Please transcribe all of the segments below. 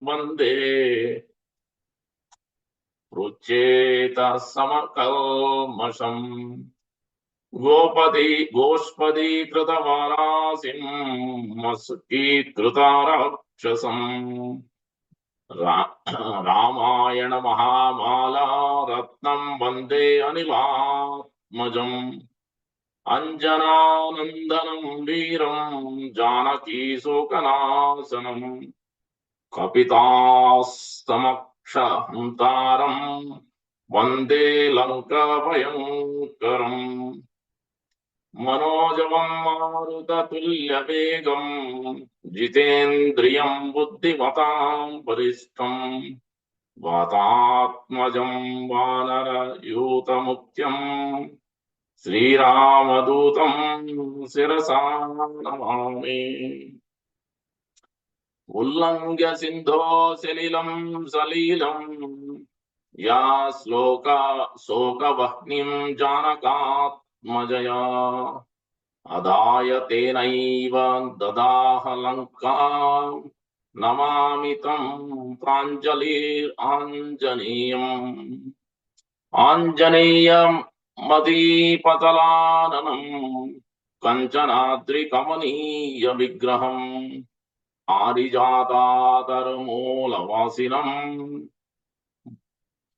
वन्दे रुचेत समकल्मषम् गोष्पदी कृतवारासिं मस्कीकृताराक्षसम् रामायण महामाला रत्नं वन्दे अनिलात्मजम् अंजनानन्दनं वीरं जानकी शोकनाशनम् कपितास्तमक्षहन्तारं वन्दे लङ्काभयङ्करम् मनोजवं मारुततुल्यवेगं जितेन्द्रियं बुद्धिमतां वरिष्ठम् वातात्मजं वानरयूतमुख्यं श्रीरामदूतं शिरसा नमामि। उल्लङ्घ्य सिन्धो सलिलं सलीलं या श्लोका शोकवह्निं जानकात्मजया अदाय तेनैव ददाह लङ्कां नमामि तं प्राञ्जलिराञ्जनेयम् आञ्जनेयमतिपतलाननं कञ्चनाद्रिकमनीय विग्रहम् पारिजातातरुमूलवासिनम्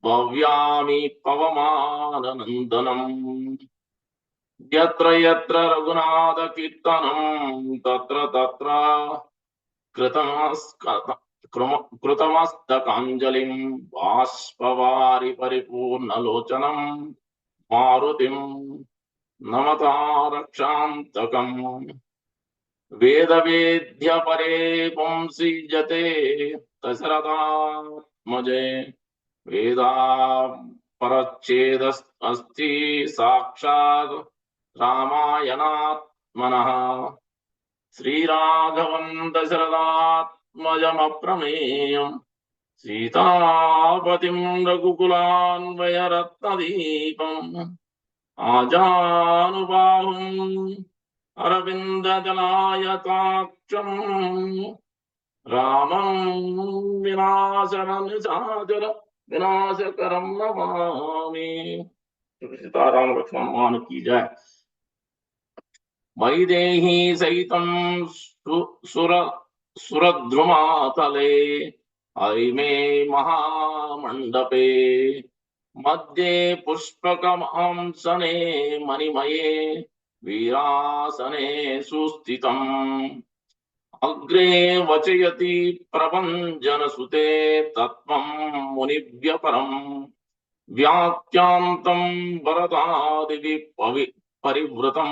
भव्यामि पवमाननन्दनम् यत्र यत्र रघुनाथकीर्तनं तत्र तत्र कृतमस्तकाञ्जलिं बाष्पवारि परिपूर्णलोचनं मारुतिं नमता रक्षान्तकम् वेदवेद्य परे पुंसि जते दशरथात्मजे वेदा परच्छेदस्ति साक्षात् रामायणात्मनः श्रीराघवं दशरथात्मजमप्रमेयम् सीतापतिं रघुकुलान्वयरत्नदीपम् आजानुबाहुम् अरविन्ददलायताक्षं रामं विनाशकरं नमामि। सीताराम लक्ष्मण हनुमान की जय। वैदेही सहितं सुरद्रुमातले हरिमे महामण्डपे मध्ये पुष्पकमांसने मणिमये वीरासने सुस्थितम् अग्रे वचयति प्रभञ्जनसुते तत्त्वं मुनिभ्यः परम् व्याख्यान्तं वरदादिवि परिवृतं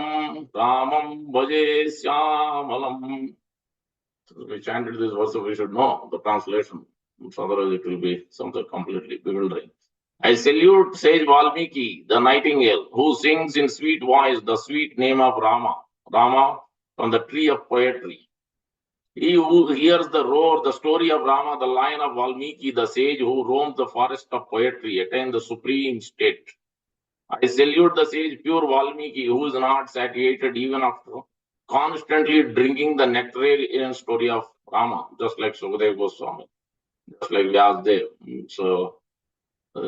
रामं भजे श्यामलम्. We chanted this verse, so we should know the translation. Otherwise, it will be something completely bewildering. I salute sage Valmiki, the nightingale, who sings in sweet voice the sweet name of Rama, Rama from the tree of poetry. He who hears the roar, the story of Rama, the line of Valmiki, the sage who roams the forest of poetry, attains the supreme state. I salute the sage pure Valmiki, who is not satiated even after constantly drinking the nectarian story of Rama, just like Sukadeva Goswami, just like Vyasdev. So,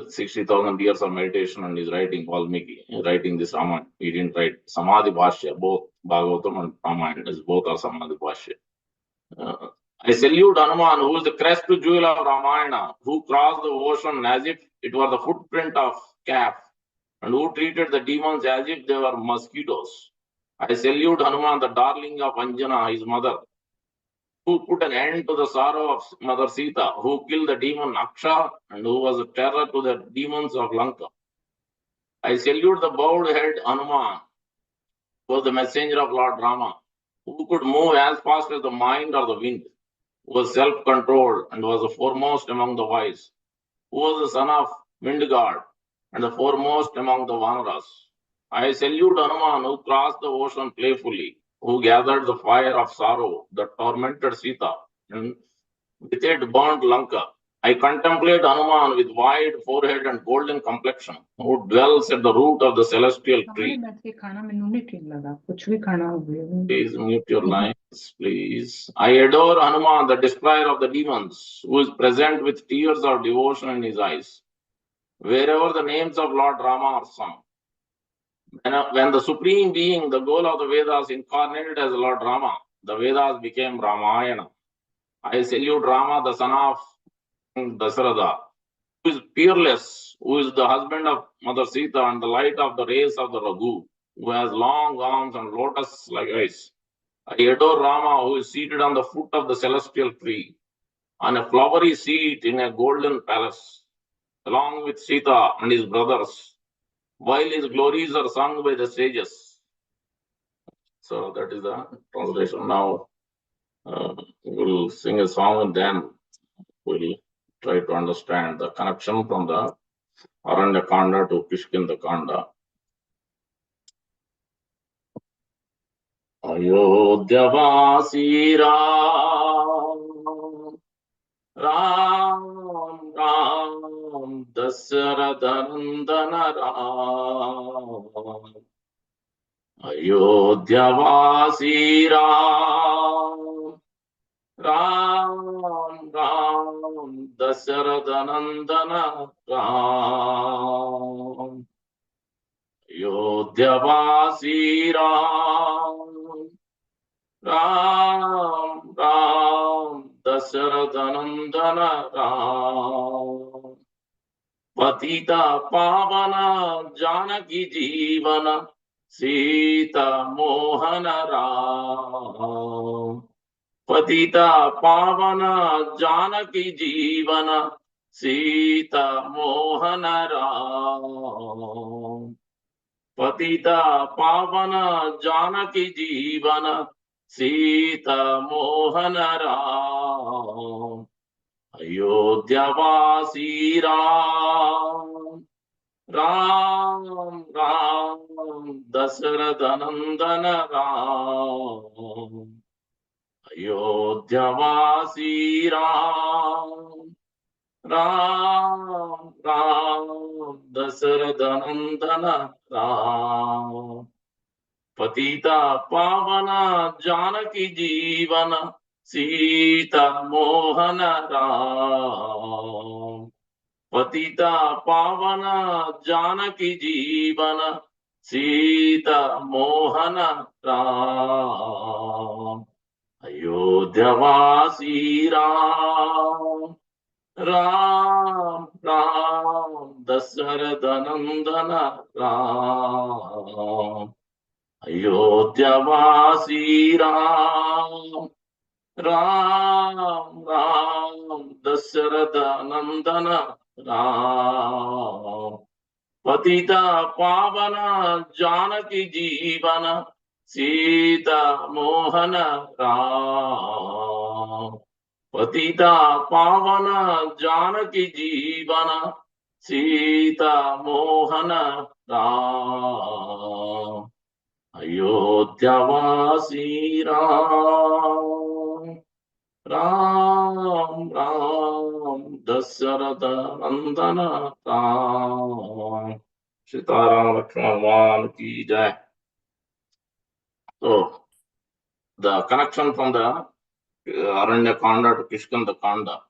60,000 years of meditation and he's writing Valmiki, writing this Ramayana. He didn't write Samadhi Bhashya, both Bhagavatam and Ramayana, both are Samadhi Bhashya. I salute Hanuman, who is the crest jewel of Ramayana, who crossed the ocean as if it were the footprint of calf, and who treated the demons as if they were mosquitoes. I salute Hanuman, the darling of Anjana, his mother, who put an end to the sorrow of Mother Sita, who killed the demon Aksha, and who was a terror to the demons of Lanka. I salute the bowed head Hanuman, who was the messenger of Lord Rama, who could move as fast as the mind or the wind, who was self-controlled and was the foremost among the wise, who was the son of wind god and the foremost among the Vanaras. I salute Hanuman, who crossed the ocean playfully, who gathered the fire of sorrow that tormented Sita, and with it burnt Lanka. I contemplate Hanuman with wide forehead and golden complexion, who dwells at the root of the celestial tree. Please mute your lines, please. I adore Hanuman, the destroyer of the demons, who is present with tears of devotion in his eyes, wherever the names of Lord Rama are sung. When the Supreme Being, the goal of the Vedas, incarnated as Lord Rama, the Vedas became Ramayana. I salute Rama, the son of Dasarada, who is peerless, who is the husband of Mother Sita and the light of the race of the Raghu, who has long arms and lotus-like eyes. I adore Rama, who is seated on the foot of the celestial tree, on a flowery seat in a golden palace, along with Sita and his brothers, while his glories are sung by the sages. So that is the translation. Now we'll sing a song and then we'll try to understand the connection from the Aranya Kanda to Kishkinda Kanda. Ayodhyavasi Ram, Ram Ram, Dasaradanandana Ram. Ayodhyavasi Ram, Ram Ram, Dasaradanandana Ram. Ayodhyavasi Ram, Ram Ram, Dasaradanandana Ram. Patita Pavana Janaki Jivana Sita Mohana Ram. Patita Pavana Janaki Jivana Sita Mohana Ram. Patita Pavana Janaki Jivana Sita Mohana Ram. Ayodhyavasi Ram, Ram Ram, Dasaradanandana Ram. Ayodhyavasi Ram, Ram Ram, Dasaradanandana Ram. Patita Pavana Janaki Jivana Sita Mohana Ram. Patita Pavana Janaki Jivana Sita Mohana Ram. Ayodhyavasi Ram, Ram Ram, Dasaradanandana Ram. Ayodhyavasi Ram, Ram Ram, Dasaradanandana Ram. Patita Pavana Janaki Jivana Sita Mohana Ram. Patita Pavana Janaki Jivana Sita Mohana Ram. Ayodhyavasi Ram, Ram Ram, Dasaradanandana Ram. Sitaram Lakshman ki jai. So the connection from the Aranya Kanda to Kishkinda Kanda,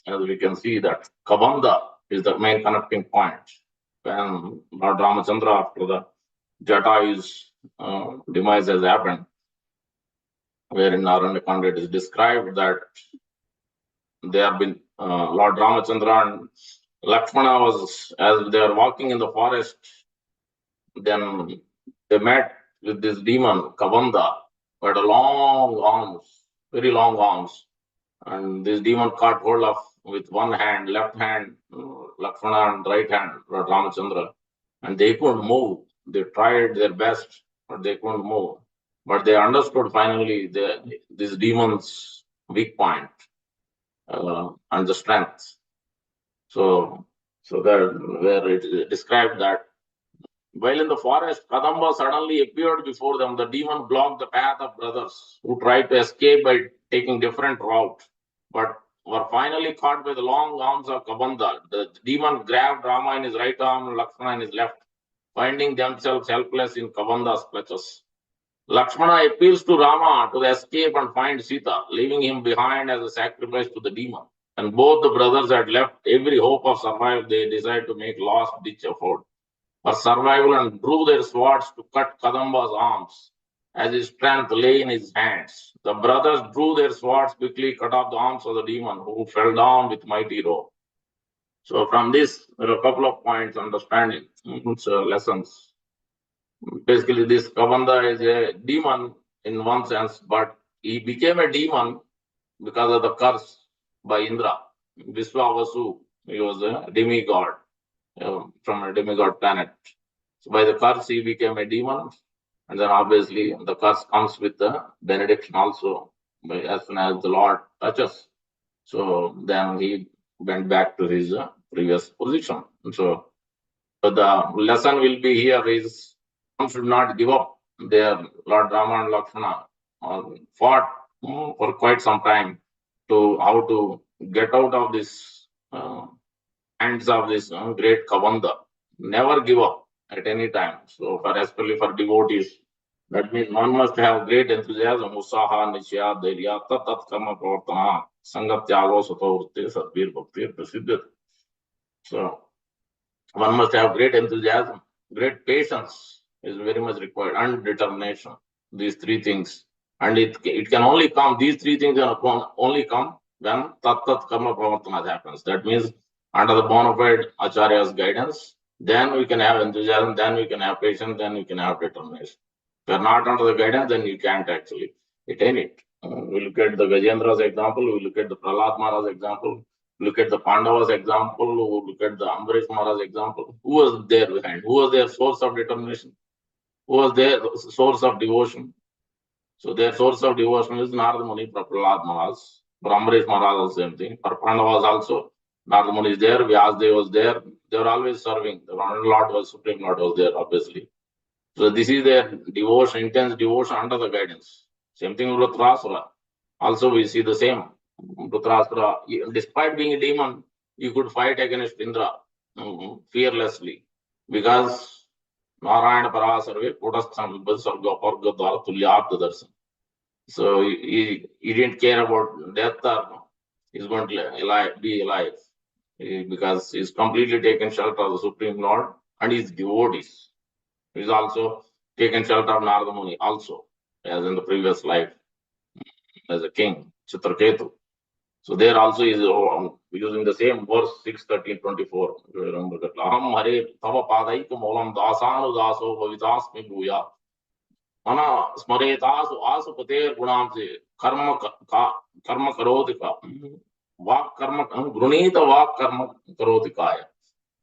as we can see that Kavanda is the main connecting point. When Lord Ramachandra, after the Jata's demise has happened, where in Aranya Kanda it is described that they have been Lord Ramachandra and Lakshmana was, as they are walking in the forest, then they met with this demon Kavanda, who had a long arms, very long arms, and this demon caught hold of with one hand, left hand Lakshmana and right hand Lord Ramachandra, and they couldn't move. They tried their best, but they couldn't move. But they understood finally this demon's weak point and the strength. So that where it is described that while in the forest, Kadamba suddenly appeared before them. The demon blocked the path of brothers who tried to escape by taking different route. But were finally caught by the long arms of Kabanda. The demon grabbed Rama in his right arm and Lakshmana in his left, finding themselves helpless in Kabanda's clutches. Lakshmana appeals to Rama to escape and find Sita, leaving him behind as a sacrifice to the demon. And both the brothers had left every hope of survival. They decided to make last-ditch effort for survival and drew their swords to cut Kadamba's arms as his strength lay in his hands. The brothers drew their swords quickly, cut off the arms of the demon, who fell down with mighty roar. So from this, there are a couple of points understanding, lessons. Basically, this Kavanda is a demon in one sense, but he became a demon because of the curse by Indra. Viswavasu, he was a demigod from a demigod planet. So by the curse, he became a demon. And then obviously the curse comes with the benediction also, as soon as the Lord touches. So then he went back to his previous position. So the lesson will be here is one should not give up. Their Lord Rama and Lakshmana fought for quite some time to how to get out of this hands of this great Kavanda. Never give up at any time. So for especially for devotees, that means one must have great enthusiasm, usaha, nishya, dhairya, tat karma pravartana, sangat tyago, sato vritti, sadbir bhakti, prasiddhat. So one must have great enthusiasm, great patience is very much required, and determination. These three things. And it can only come, these three things can only come when tat karma pravartana happens. That means under the bona fide acharya's guidance, then we can have enthusiasm, then we can have patience, then we can have determination. If you're not under the guidance, then you can't actually attain it. We look at the Gajendra's example, we look at the Prahlad Maharaj's example, look at the Pandavas example, look at the Ambarish Maharaj example. Who was there behind? Who was their source of determination? Who was their source of devotion? So their source of devotion is Narada Muni for Prahlad Maharaj. For Ambarish Maharaj also same thing. For Pandavas also, Narada Muni is there, Vyasdev was there. They were always serving. The Lord was, Supreme Lord was there, obviously. So this is their devotion, intense devotion under the guidance. Same thing with Dhritarashtra. Also we see the same. Dhritarashtra, despite being a demon, he could fight against Indra fearlessly because Narayana Parasarve Putastham Vibhasarga Parga Dwara Tulyabda Darshan. So he didn't care about death or he's going to be alive because he's completely taken shelter of the Supreme Lord and his devotees. He's also taken shelter of Narada Muni also, as in the previous life as a king, Chitraketu. So there also is using the same verse 6:13-24. Remember that. Aham hare tava padaik molam dasanu daso bhavitasmi bhuya. Mana smaretasu asu pater gunamse karma karotika. Vak karma grunita vak karma karotikaya.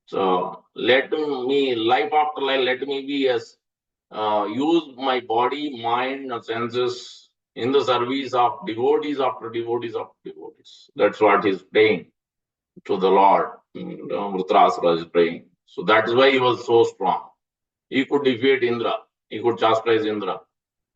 So let me, life after life, let me be as use my body, mind, and senses in the service of devotees after devotees after devotees. That's what he's praying to the Lord. Dhritarashtra is praying. So that's why he was so strong. He could defeat Indra. He could chastise Indra.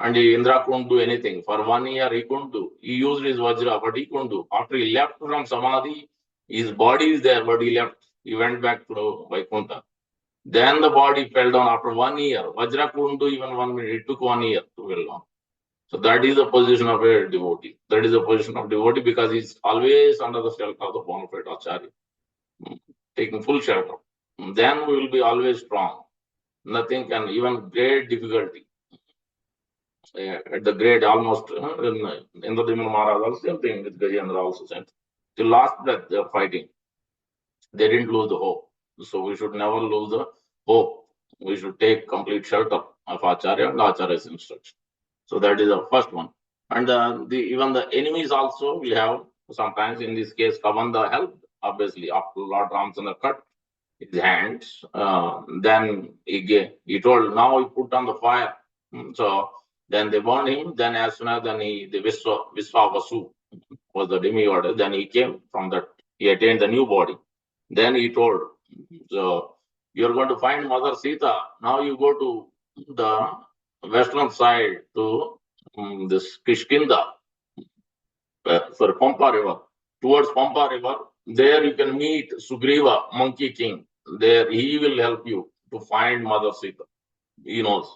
And Indra couldn't do anything. For 1 year, he couldn't do. He used his Vajra, but he couldn't do. After he left from Samadhi, his body is there, but he left. He went back to Vaikuntha. Then the body fell down after 1 year. Vajra couldn't do even 1 minute. It took 1 year to fall down. So that is the position of a devotee. That is the position of devotee because he's always under the shelter of the bona fide acharya, taking full shelter. Then we will be always strong. Nothing can, even great difficulty. At the great almost in the Demon Maharaj also same thing with Gajendra also same thing. Till last breath they are fighting. They didn't lose the hope. So we should never lose the hope. We should take complete shelter of Acharya and Acharya's instruction. So that is the first one. And even the enemies also will have sometimes, in this case, Kavanda helped, obviously, after Lord Ramchandra cut his hands. Then he told, now he put on the fire. So then they burned him. Then as soon as the Viswavasu was the demigod, then he came from that, he attained the new body. Then he told, so you're going to find Mother Sita. Now you go to the western side to this Kishkinda, for Pampa river, towards Pampa River. There you can meet Sugriva, Monkey King. There he will help you to find Mother Sita. He knows.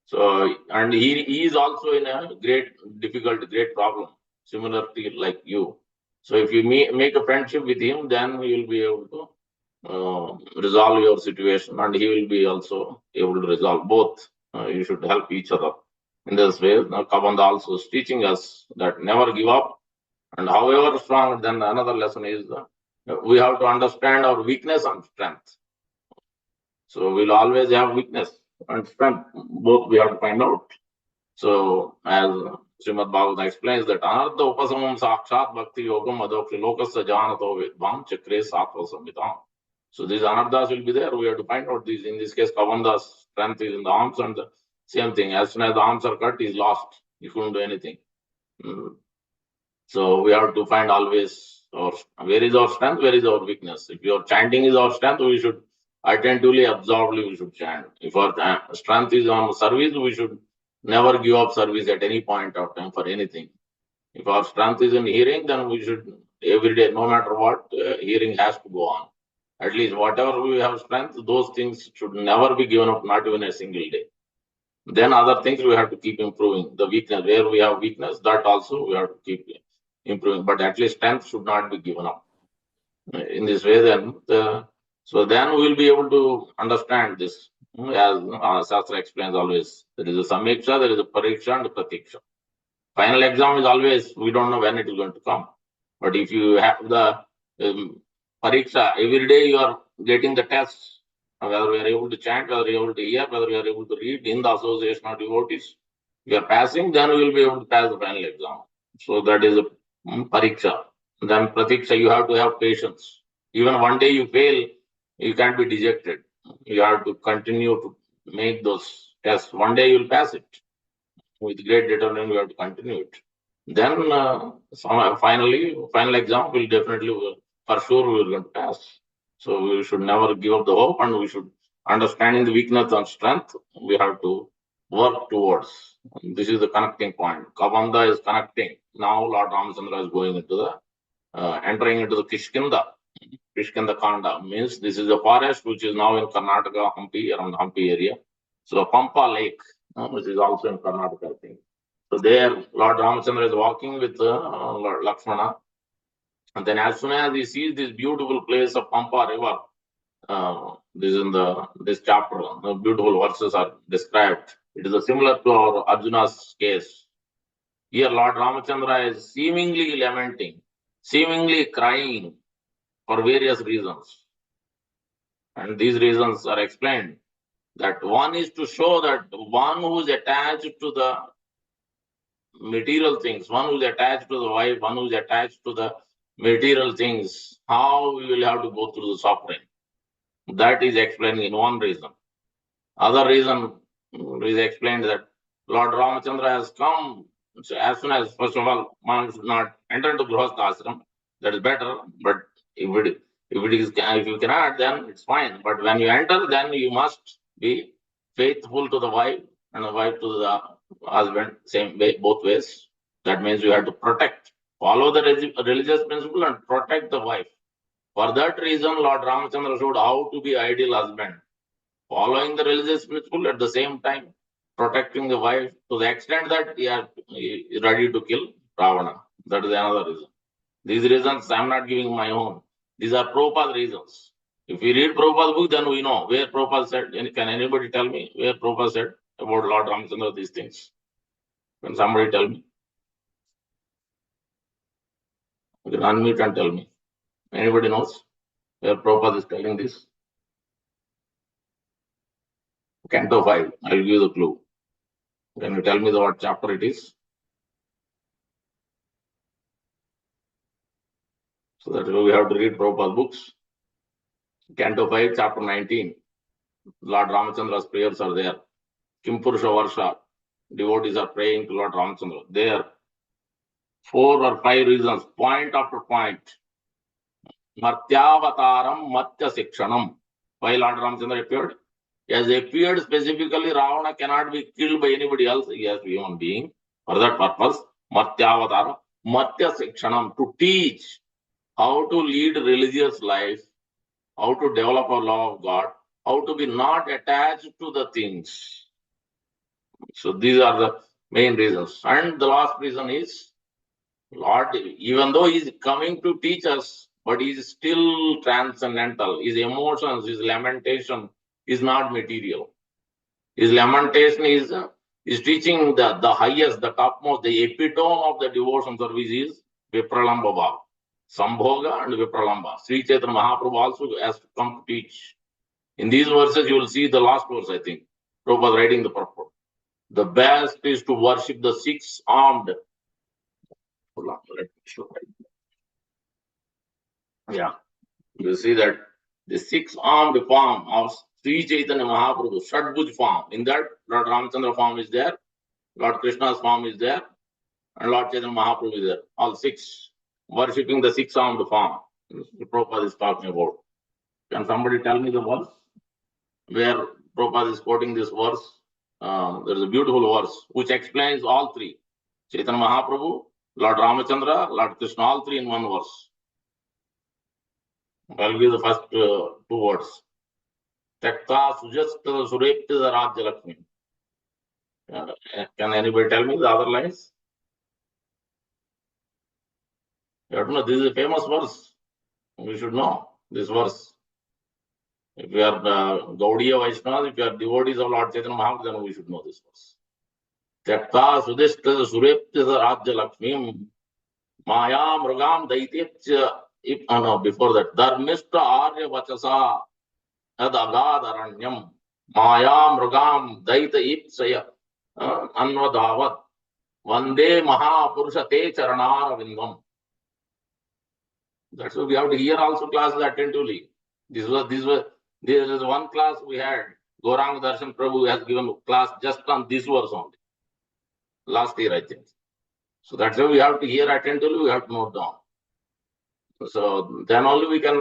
So, and he is also in a great problem, similarly like you. So if you make a friendship with him, then you will be able to resolve your situation, and he will be also able to resolve both. You should help each other in this way. Now, Kabanda also is teaching us that never give up, and however strong. Then another lesson is we have to understand our weakness and strength. So we'll always have weakness and strength. Both we have to find out. So as Srimad Bhagavatam explains that Ananda Upasamam Sakshat Bhakti Yogam Adokshi Lokasya Janato Vidvam Chakre Sattva Samhitam. So these anarthas will be there. We have to find out these. In this case, Kavanda's strength is in the arms, and the same thing. As soon as the arms are cut, he's lost. He couldn't do anything. So we have to find always where is our strength, where is our weakness. If your chanting is our strength, we should attentively, absorbedly, we should chant. If our strength is on service, we should never give up service at any point of time for anything. If our strength is in hearing, then we should every day, no matter what, hearing has to go on. At least whatever we have strength, those things should never be given up, not even a single day. Then other things we have to keep improving. The weakness, where we have weakness, that also we have to keep improving. But at least strength should not be given up. In this way, then so then we will be able to understand this. As Shastra explains always, there is a Samiksha, there is a Pariksha and a Pratiksha. Final exam is always, we don't know when it is going to come. But if you have the Pariksha, every day you are getting the tests, whether we are able to chant, whether we are able to hear, whether we are able to read in the association of devotees. If you are passing, then we will be able to pass the final exam. So that is a Pariksha. Then Pratiksha, you have to have patience. Even one day you fail, you can't be dejected. You have to continue to make those tests. One day you'll pass it. With great determination, you have to continue it. Then final exam will definitely, for sure, we will going to pass. So we should never give up the hope, and we should, understanding the weakness and strength, we have to work towards. This is the connecting point. Kavanda is connecting. Now Lord Ramachandra is going into the, entering into the Kishkinda. Kishkinda Kanda means this is a forest which is now in Karnataka, Hampi, around Hampi area. So Pampa Lake, which is also in Karnataka, I think. So there, Lord Ramachandra is walking with Lord Lakshmana. And then as soon as he sees this beautiful place of Pampa River, this in this chapter, the beautiful verses are described. It is similar to our Arjuna's case. Here Lord Ramachandra is seemingly lamenting, seemingly crying for various reasons. And these reasons are explained. That one is to show that one who is attached to the material things, one who is attached to the wife, one who is attached to the material things, how we will have to go through the suffering. That is explained in one reason. Other reason is explained that Lord Ramachandra has come. So as soon as, first of all, one should not enter into Grihastha ashram. That is better. But if you cannot, then it's fine. But when you enter, then you must be faithful to the wife and the wife to the husband, same way, both ways. That means you have to protect, follow the religious principle and protect the wife. For that reason, Lord Ramachandra showed how to be ideal husband, following the religious principle at the same time, protecting the wife to the extent that he is ready to kill Ravana. That is another reason. These reasons I am not giving my own. These are Prabhupada reasons. If we read Prabhupada's book, then we know where Prabhupada said. Can anybody tell me where Prabhupada said about Lord Ramachandra these things? Can somebody tell me? You can unmute and tell me. Anybody knows where Prabhupada is telling this? Canto 5. I'll give you the clue. Can you tell me what chapter it is? So that we have to read Prabhupada's books. Canto 5, chapter 19. Lord Ramachandra's prayers are there. Kim Purusha Varsha. Devotees are praying to Lord Ramachandra. There, 4 or 5 reasons, point after point. Martyavataram Matya Sikshanam. Why Lord Ramachandra appeared? He has appeared specifically. Ravana cannot be killed by anybody else. He has to be a human being. For that purpose, Martyavataram Matya Sikshanam, to teach how to lead religious life, how to develop a love of God, how to be not attached to the things. So these are the main reasons. And the last reason is Lord, even though He's coming to teach us, but He's still transcendental. His emotions, His lamentation is not material. His lamentation is teaching the highest, the topmost, the epitome of the devotion service is Vipralamba Bhav. Sambhoga and Vipralamba. Sri Chaitanya Mahaprabhu also has to come to teach. In these verses, you will see the last verse, I think. Prabhupada writing the purport. The best is to worship the six-armed. Hold on, let me show you. Yeah, you see that the six-armed form of Sri Chaitanya Mahaprabhu, Shadbhuj form. In that, Lord Ramchandra form is there, Lord Krishna's form is there, and Lord Chaitanya Mahaprabhu is there. All six, worshipping the six-armed form. Prabhupada is talking about. Can somebody tell me the verse where Prabhupada is quoting this verse? There is a beautiful verse which explains all three. Chaitanya Mahaprabhu, Lord Ramachandra, Lord Krishna, all three in one verse. I'll give the first two words. Takta Sujasta Surepti Rajya Lakshmi. Can anybody tell me the other lines? You have to know, this is a famous verse. We should know this verse. If you are Gaudiya Vaishnavas, if you are devotees of Lord Chaitanya Mahaprabhu, then we should know this verse. Takta Sujasta Surepti Rajya Lakshmi. Maya Mrugam Daitya. Before that, Dharmishta Arya Vachasa Ad Agad Aranyam. Maya Mrugam Daita Ipsaya Anvadavat. Vande Mahapurusha Te Charanar Vindam. That's why we have to hear also classes attentively. There is one class we had. Gauranga Darshan Prabhu has given a class just on this verse only. Last year, I think. So that's why we have to hear attentively, we have to note down. So then only we can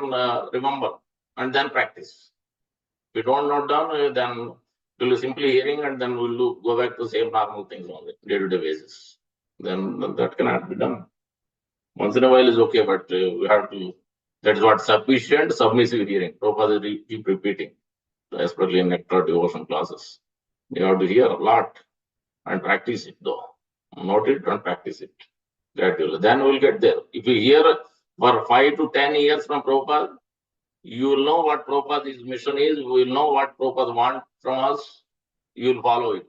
remember and then practice. If we don't note down, then we'll be simply hearing and then we'll go back to the same normal things on a day-to-day basis. Then that cannot be done. Once in a while is okay, but we have to, that is what sufficient submissive hearing. Prabhupada keep repeating, especially in nectar devotion classes. You have to hear a lot and practice it though. Note it and practice it gradually. Then we'll get there. If you hear for 5 to 10 years from Prabhupada, you will know what Prabhupada's mission is. We will know what Prabhupada wants from us. You will follow it.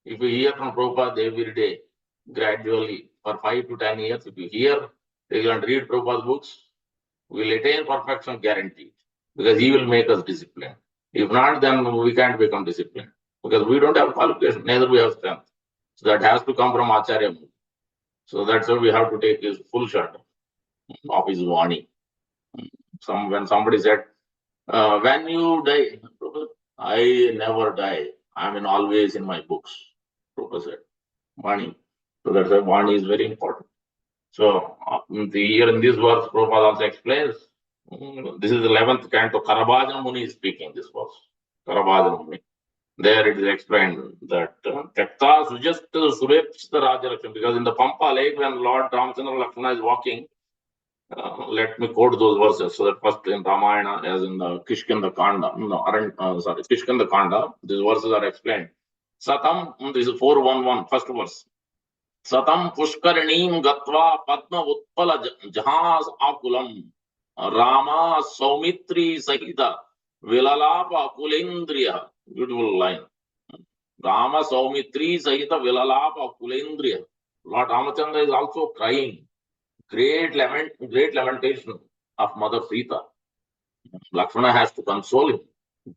If you hear from Prabhupada every day, gradually, for 5 to 10 years, if you hear, you can read Prabhupada's books, we will attain perfection guaranteed. Because he will make us disciplined. If not, then we can't become disciplined. Because we don't have qualification, neither we have strength. So that has to come from Acharya. So that's why we have to take his full shot of his Vani. When somebody said, when you die, I never die. I mean, always in my books. Prabhupada said, Vani. So that's why Vani is very important. So here in this verse, Prabhupada also explains, this is the 11th canto, Karabhajan Muni is speaking this verse. Karabhajan Muni. There it is explained that Takta Sujasta Surepsta Rajalakshmi, because in the Pampa lake, when Lord Ramchandra Lakshmana is walking, let me quote those verses. So that first in Ramayana, as in the Kishkinda Kanda, Kishkinda Kanda, these verses are explained. Satam, this is 411, first verse. Satam Pushkarinim Gatva Padma Utpala Jahaz Akulam Rama Saumitri Sahita Vilalapa Kulendriya. Beautiful line. Rama Saumitri Sahita Vilalapa Kulendriya. Lord Ramachandra is also crying. Great lamentation of Mother Sita. Lakshmana has to console him.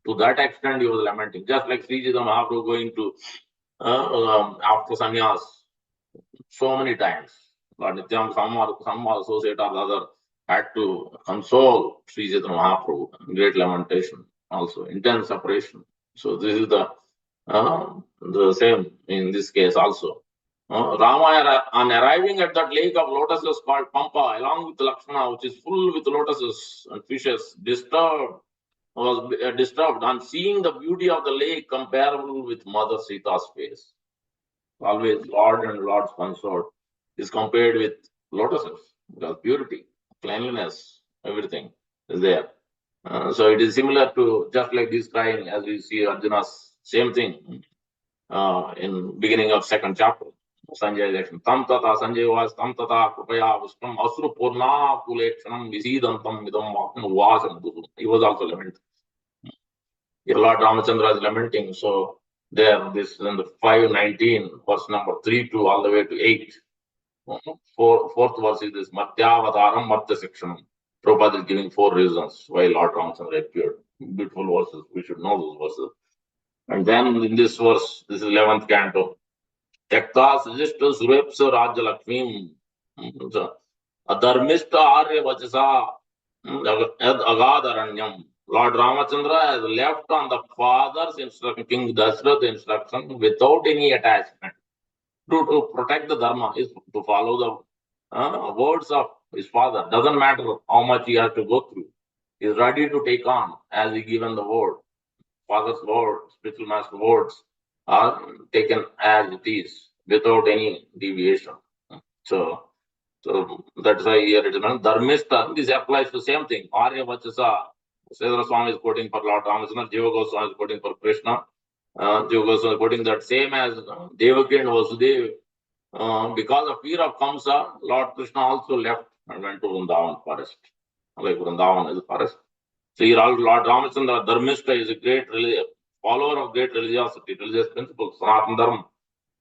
To that extent, he was lamenting. Just like Sri Chaitanya Mahaprabhu going to after sannyas so many times. But Nityam, some associate or the other had to console Sri Chaitanya Mahaprabhu. Great lamentation, also intense separation. So this is the same in this case also. Rama, on arriving at that lake of lotuses called Pampa, along with Lakshmana, which is full with lotuses and fishes, was disturbed on seeing the beauty of the lake comparable with Mother Sita's face. Always Lord and Lord's consort is compared with lotuses, because purity. cleanliness, everything is there. So it is similar to just like this crying as we see Arjuna's same thing in beginning of second chapter. Sanjay election. Tam tata Sanjay was tam tata krupaya vistam asru purna kulekshanam visidantam idam vasam. He was also lamenting. Lord Ramachandra is lamenting. So there, this in the 519, verse number 3 to all the way to 8. Fourth verse is this Matyavataram Matya Sekshanam. Prabhupada is giving 4 reasons why Lord Ramachandra appeared. Beautiful verses. We should know those verses. And then in this verse, this is 11th canto. Tekta suggestus surepsa Raja Lakshmi. Adharmista Arya Vachasa Agadharanyam. Lord Ramachandra has left on the father's instruction, King Dashrath's instruction, without any attachment. To protect the dharma is to follow the words of his father. Doesn't matter how much he has to go through. He is ready to take on as he given the word. Father's word, spiritual master words are taken as it is without any deviation. So that's why here it is mentioned. Dharmista, this applies to the same thing. Arya Vachasa, Sridhar Swami is quoting for Lord Ramachandra, Jiva Goswami is quoting for Krishna. Jiva Goswami is quoting that same as Devaki and Vasudeva. Because of fear of Kamsa, Lord Krishna also left and went to Vrindavan forest. Like Vrindavan is a forest. So here Lord Ramachandra, Dharmista, is a great follower of great religiosity, religious principles, Sanatana Dharma.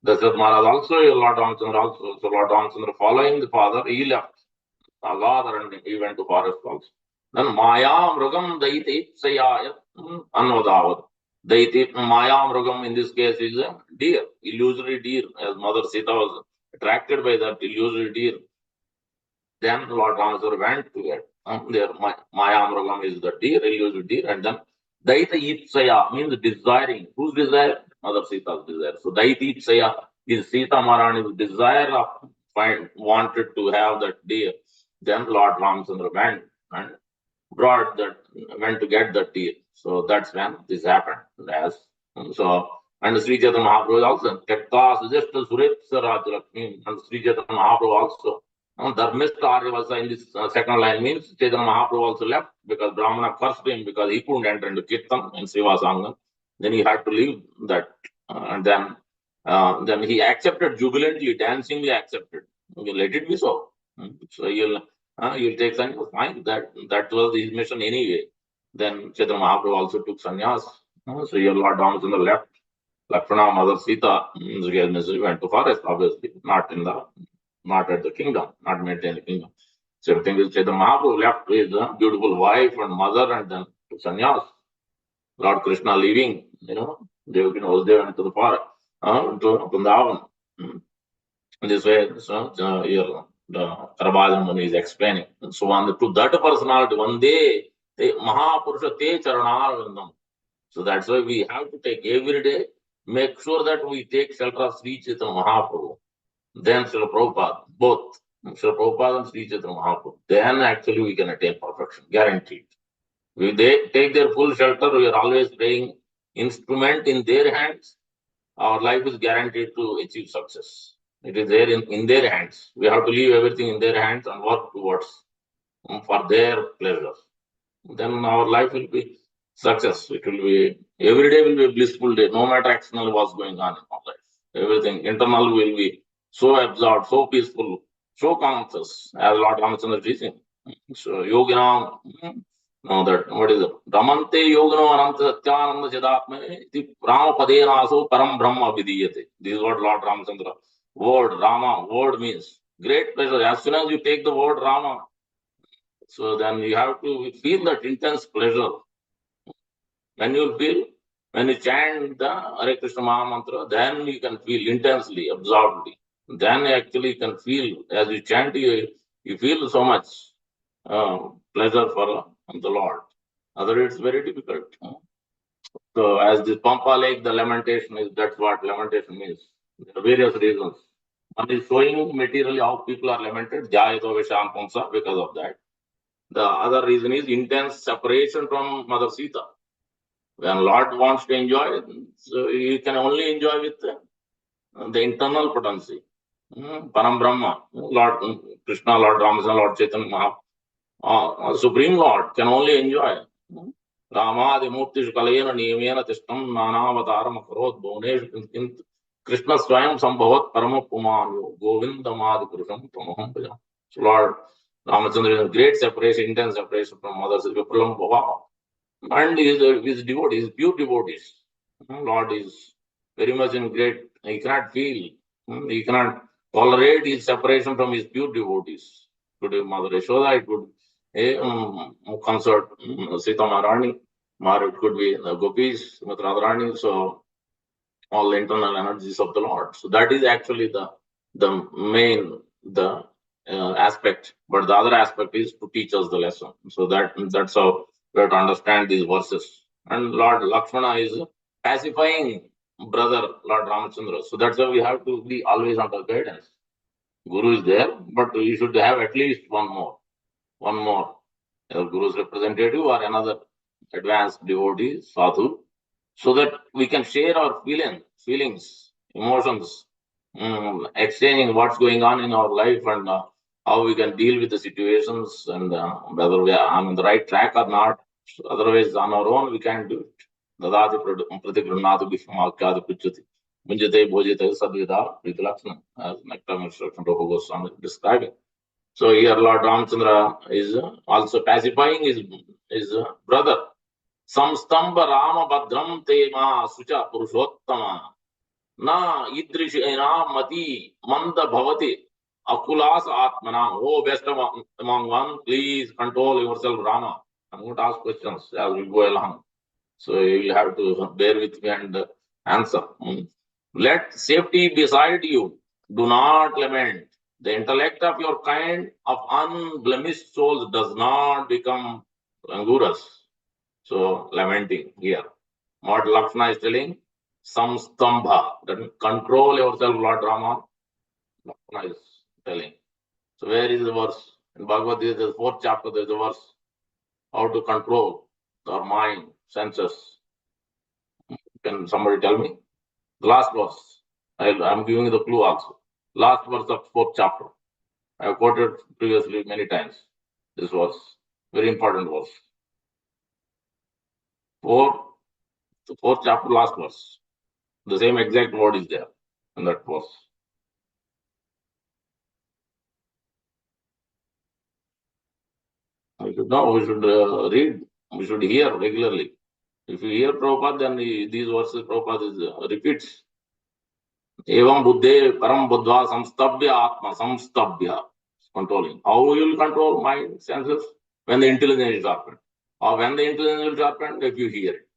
Dasharatha Maharaj also, Lord Ramachandra also. So Lord Ramachandra following the father, he left Agadhar and he went to forest also. Then Maya Mrugam Daiti Sayayat Anvadavad. Daiti Maya Mrugam in this case is a deer, illusory deer, as Mother Sita was attracted by that illusory deer. Then Lord Ramachandra went to it. There Maya Mrugam is the deer, illusory deer, and then Daita Ipsaya means desiring. Whose desire? Mother Sita's desire. So Daita Ipsaya is Sita Maharani's desire of wanted to have that deer. Then Lord Ramachandra went and went to get that deer. So that's when this happened. As so, and Sri Chaitanya Mahaprabhu also Tekta suggested Surepsa Rajalakshmi, and Sri Chaitanya Mahaprabhu also. Dharmista Aryavasa in this second line means Chaitanya Mahaprabhu also left because Brahmana cursed him because he couldn't enter into Kirtan and Srivasangam. Then he had to leave that, and then he accepted jubilantly, dancingly accepted. Okay, let it be so. So you'll take sannyas. Fine, that was his mission anyway. Then Chaitanya Mahaprabhu also took sannyas. So your Lord Ramachandra left. Lakshmana, Mother Sita, went to forest, obviously, not at the kingdom, not maintain the kingdom. So everything is Chaitanya Mahaprabhu left with a beautiful wife and mother and then to sannyas. Lord Krishna leaving, Devaki was there into the forest, to Vrindavan. This way, so here the Karabhajan Muni is explaining. So on to that personality, one day, Mahapurusha te Charanarvindam. So that's why we have to take every day, make sure that we take shelter of Sri Chaitanya Mahaprabhu. Then Srila Prabhupada, both Srila Prabhupada and Sri Chaitanya Mahaprabhu. Then actually we can attain perfection, guaranteed. If they take their full shelter, we are always playing instrument in their hands. Our life is guaranteed to achieve success. It is there in their hands. We have to leave everything in their hands and work towards for their pleasure. Then our life will be success. It will be every day will be a blissful day, no matter external what's going on in our life. Everything internal will be so absorbed, so peaceful, so conscious, as Lord Ramachandra is teaching. So Yoginam, know that what is it? Ramante Yogino Ananta Satyananda Chidatme Ramapadenaso Param Brahma Vidiyate. This is what Lord Ramachandra. Word Rama, word means great pleasure. As soon as you take the word Rama, so then you have to feel that intense pleasure. When you chant the Hare Krishna Maha Mantra, then you can feel intensely, absorbedly. Then actually you can feel, as you chant, you feel so much pleasure for the Lord. Otherwise, it's very difficult. So, as this Pampa Lake, the lamentation is, that's what lamentation means. There are various reasons. One is showing materially how people are lamented, Jayato Visham Pamsa, because of that. The other reason is intense separation from Mother Sita. When Lord wants to enjoy, so you can only enjoy with the internal potency. Param Brahma, Lord Krishna, Lord Ramachandra, Lord Chaitanya Mahaprabhu. Supreme Lord can only enjoy. Ramadimurtishu kalayena niyamena tishtam nanavataram akarot bhuvaneshu Krishna swayam sambhavat parama pumanyo govindamadi purusham tamaham bhajam. So Lord Ramachandra is great separation, intense separation from mothers, Vipralam Bhava. And his devotees, pure devotees. Lord is very much in great, he cannot feel, he cannot tolerate his separation from his pure devotees. Today, Mother Yashoda, it could consort Sita Maharani, it could be the Gopis, with Radharani, so all the internal energies of the Lord. So that is actually the main, the aspect. But the other aspect is to teach us the lesson. So that's how we have to understand these verses. And Lord Lakshmana is pacifying brother Lord Ramachandra. So that's why we have to be always under guidance. Guru is there, but you should have at least one more Guru's representative or another advanced devotee, sadhu, so that we can share our feelings, emotions, exchanging what's going on in our life and how we can deal with the situations and whether we are on the right track or not. So otherwise, on our own, we can't do it. Dadati pratigranatu bhishmakyadi puchyati. Munjate bhojate sadvida pritalaksana, as Nectar Instruction Rupa Goswami describing. So here Lord Ramchandra is also pacifying his brother. Samstamba Rama Badram Tema Sucha Purushottama Na Idrishena Mati Manda Bhavati Akulas Atmana. Oh, best among one, please control yourself, Rama. I'm going to ask questions as we go along. So you will have to bear with me and answer. Let safety beside you. Do not lament. The intellect of your kind of unblemished souls does not become languorous. So lamenting here. What Lakshmana is telling, samstambha, that means control yourself, Lord Rama. Lakshmana is telling. So where is the verse? In Bhagavad Gita, the fourth chapter, there is a verse. How to control our mind, senses. Can somebody tell me? The last verse. I'm giving you the clue also. Last verse of fourth chapter. I have quoted previously many times. This verse. Very important verse. Fourth chapter, last verse. The same exact word is there in that verse. We should know, we should read, we should hear regularly. If you hear Prabhupada, then these verses Prabhupada repeats. Evam buddhe param buddha samstabhya atma samstabhya. Controlling. How will you control mind, senses? When the intelligence is sharpened. Or when the intelligence is sharpened, if you hear it.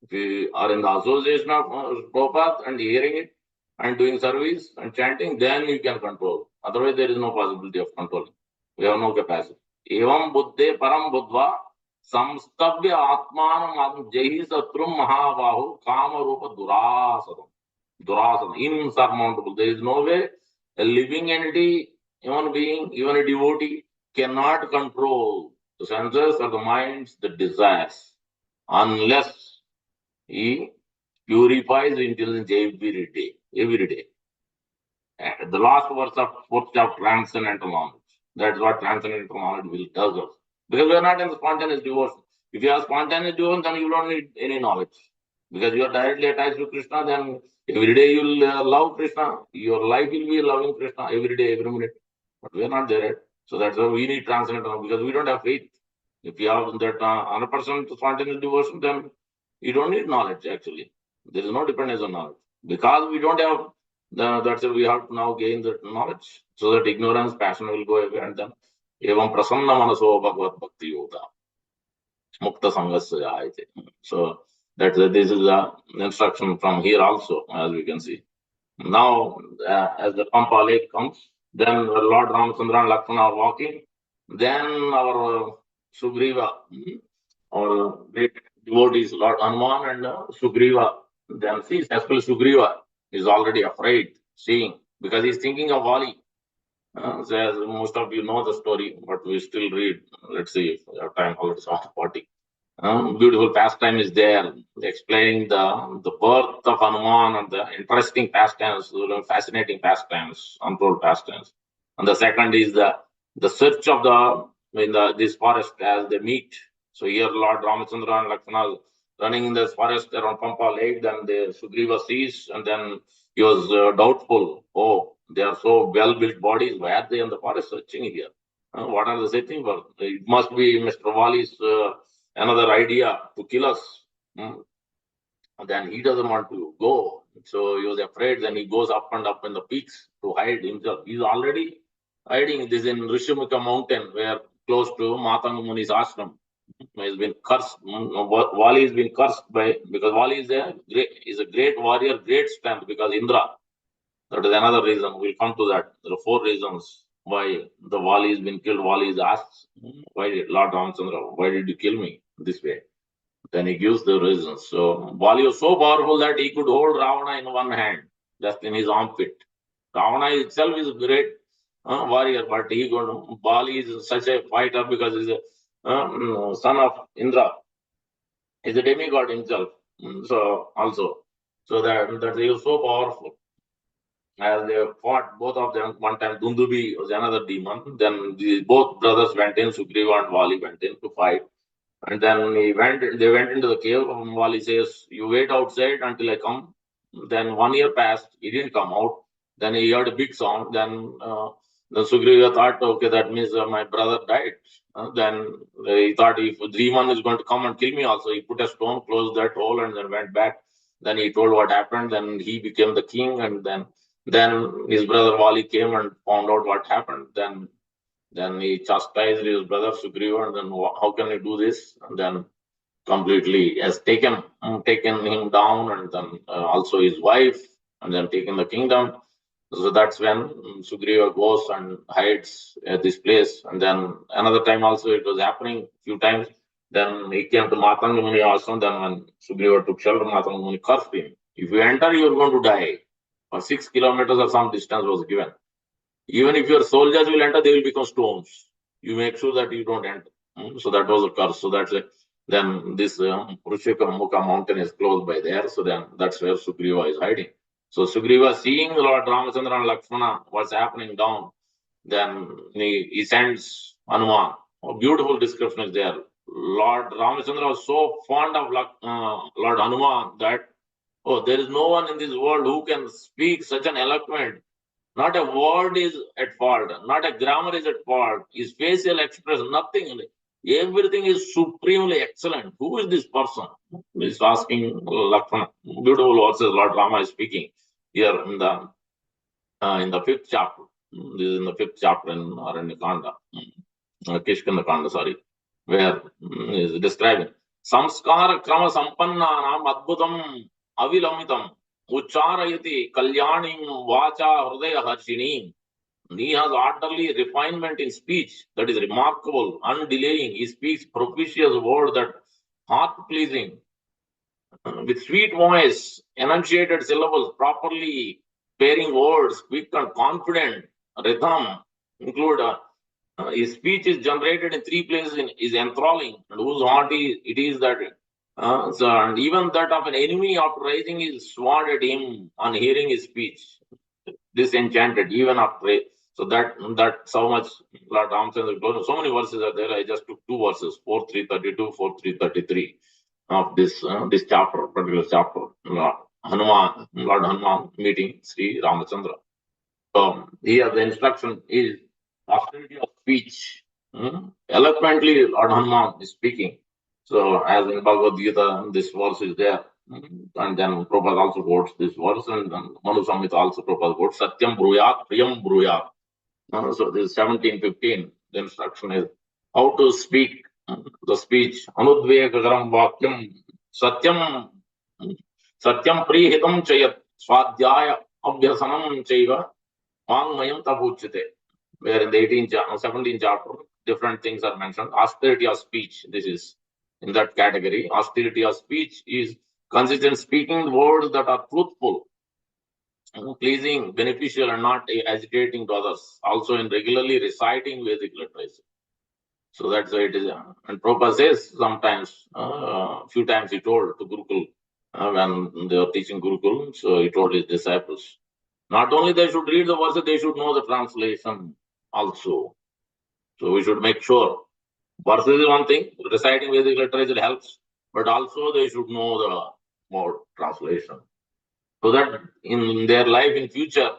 If you are in the association of Prabhupada and hearing it and doing service and chanting, then you can control. Otherwise, there is no possibility of controlling. We have no capacity. Evam buddhe param buddha samstabhya atmanam jahi satrum mahabahu kama rupa durasadam. Durasana, insurmountable. There is no way a living entity, human being, even a devotee, cannot control the senses or the minds, the desires, unless he purifies the intelligence every day. Every day. And the last verse of fourth chapter, transcendental knowledge. That's what transcendental knowledge will does us. Because we are not in the spontaneous devotion. If you have spontaneous devotion, then you don't need any knowledge. Because you are directly attached to Krishna, then every day you will love Krishna. Your life will be loving Krishna every day, every minute. But we are not there yet. So that's why we need transcendental, because we don't have faith. If you have that 100% spontaneous devotion, then you don't need knowledge actually. There is no dependence on knowledge. Because we don't have, that's why we have to now gain the knowledge. So that ignorance, passion will go away, and then evam prasanna manaso bhagavad bhakti yoga. Mukta sangasya ayate. So this is the instruction from here also, as we can see. Now, as the Pampa Lake comes, then Lord Ramachandra and Lakshmana are walking. Then our Sugriva, our great devotees, Lord Hanuman and Sugriva, then see, especially Sugriva is already afraid, seeing, because he's thinking of Vali. So as most of you know the story, but we still read. Let's see if our time already is 40. Beautiful pastime is there, explaining the birth of Hanuman and the interesting pastimes, fascinating pastimes, untold pastimes. And the second is the search of in this forest as they meet. So here Lord Ramachandra and Lakshmana running in this forest around Pampa Lake. Then the Sugriva sees, and then he was doubtful. Oh, they are so well built bodies. Why are they in the forest searching here? What are they searching for? It must be Mr. Wali's another idea to kill us. Hmm. Then he doesn't want to go. So he was afraid. Then he goes up and up in the peaks to hide himself. He's already hiding. This in Rishyamukha mountain, where close to Matanga Muni's ashram. He's been cursed. Wali has been cursed by, because Wali is a great warrior, great strength, because Indra. That is another reason. We'll come to that. There are four reasons why the Wali has been killed. Wali is asked, why did Lord Ramachandra, why did you kill me this way? Then he gives the reasons. So Bali was so powerful that he could hold Ravana in one hand, just in his armpit. Ravana itself is a great warrior, but Bali is such a fighter because he's a son of Indra. He's a demigod himself. So also, so that he was so powerful. As they fought, both of them, one time Dundubi was another demon. Then both brothers went in, Sugriva and Vali went in to fight. And then they went into the cave. Wali says, you wait outside until I come. Then 1 year passed. He didn't come out. Then he heard a big sound. Then Sugriva thought, okay, that means my brother died. Then he thought if Dreeman is going to come and kill me also, he put a stone, closed that hole, and then went back. Then he told what happened. Then he became the king. And then his brother Wali came and found out what happened. Then he chastised his brother Sugriva, and then how can he do this? And then completely has taken him down, and then also his wife, and then taken the kingdom. So that's when Sugriva goes and hides at this place. And then another time also it was happening few times. Then he came to Matanga Muni ashram. Then when Sugriva took shelter, Matanga Muni cursed him. If you enter, you are going to die. For 6 kilometers or some distance was given. Even if your soldiers will enter, they will become stones. You make sure that you don't enter. So that was a curse. So that's it. Then this Mukha mountain is close by there. So then that's where Sugriva is hiding. So Sugriva, seeing Lord Ramachandra and Lakshmana, what's happening down, then he sends Hanuman. A beautiful description is there. Lord Ramachandra was so fond of Lord Hanuman that, oh, there is no one in this world who can speak such an eloquent. Not a word is at fault. Not a grammar is at fault. His facial expression, nothing. Everything is supremely excellent. Who is this person? He's asking Lakshmana. Beautiful verses Lord Rama is speaking here in the fifth chapter. This is in the fifth chapter in Kanda, Kishkinda Kanda, sorry, where is describing Samskara Krama Sampannanam Adbhutam Avilamitam Ucharayati Kalyanim Vacha Hridaya Harshinim. He has orderly refinement in speech that is remarkable, undelaying. He speaks propitious words that heart pleasing, with sweet voice, enunciated syllables, properly pairing words, quick and confident, rhythm, include his speech is generated in three places, is enthralling, and whose heart it is that. And even that of an enemy after rising his sword at him on hearing his speech, disenchanted, even after. So that so much Lord Ramchandra, so many verses are there. I just took two verses, 4.332, 4.333 of this chapter, particular chapter. Lord Hanuman meeting Sri Ramachandra. So here the instruction is austerity of speech. Eloquently, Lord Hanuman is speaking. So as in Bhagavad Gita, this verse is there. And then Prabhupada also quotes this verse, and then Manu Samhita also Prabhupada quotes Satyam Bruyat, Priyam Bruyat. So this is 1715. The instruction is how to speak the speech. Anudvegagaram Vakyam Satyam Satyam Prihitam Chayat Swadhyaya Abhyasanam Chaiva Vangmayam Tapuchite. Where in the 17th chapter, different things are mentioned. Austerity of speech, this is in that category. Austerity of speech is consistent speaking words that are truthful, pleasing, beneficial, and not agitating to others. Also in regularly reciting Vedic literature. So that's why it is. And Prabhupada says sometimes, few times he told to Gurukul, when they were teaching Gurukul, so he told his disciples, not only they should read the verses, they should know the translation also. So we should make sure. Verses is one thing, reciting Vedic literature helps, but also they should know the more translation. So that in their life in future,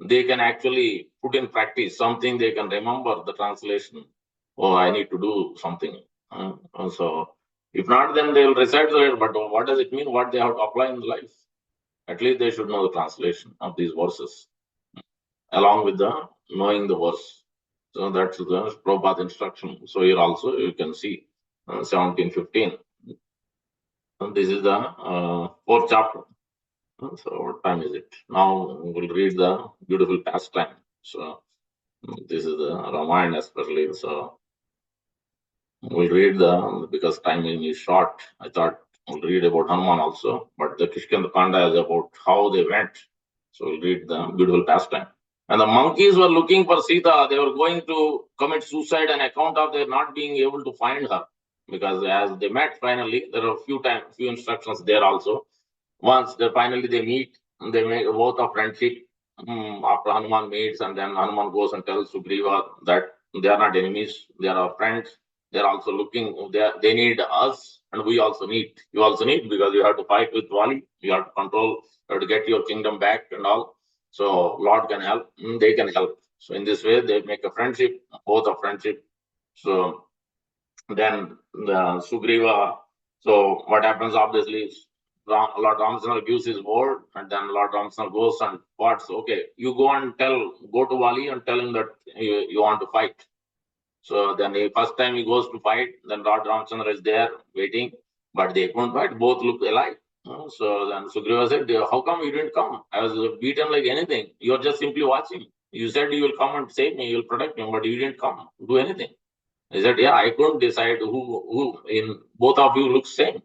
they can actually put in practice something they can remember the translation. Oh, I need to do something. So if not, then they will recite it. But what does it mean? What they have to apply in life? At least they should know the translation of these verses along with the knowing the verse. So that's the Prabhupada instruction. So here also you can see 1715. And this is the fourth chapter. So what time is it? Now we'll read the beautiful pastime. So this is the Ramayana especially. So we'll read because timing is short. I thought we'll read about Hanuman also, but the Kishkinda Kanda is about how they went. So we'll read the beautiful pastime. And the monkeys were looking for Sita. They were going to commit suicide on account of their not being able to find her. Because as they met finally, there are few instructions there also. Once finally they meet, they make a vote of friendship. After Hanuman meets, and then Hanuman goes and tells Sugriva that they are not enemies, they are our friends. They are also looking, they need us, and we also need. You also need because you have to fight with Vali, you have to control, you have to get your kingdom back and all. So Lord can help, they can help. So in this way, they make a friendship, both of friendship. So then the Sugriva. So what happens obviously is Lord Ramchandra gives his word, and then Lord Ramchandra goes and what's okay. You go and go to Vali and tell him that you want to fight. So then first time he goes to fight, then Lord Ramchandra is there waiting, but they couldn't fight. Both look alike. So then Sugriva said, "How come you didn't come? I was beaten like anything. You're just simply watching. You said you will come and save me, you'll protect me, but you didn't come, do anything." He said, "Yeah, I couldn't decide who in both of you looks same."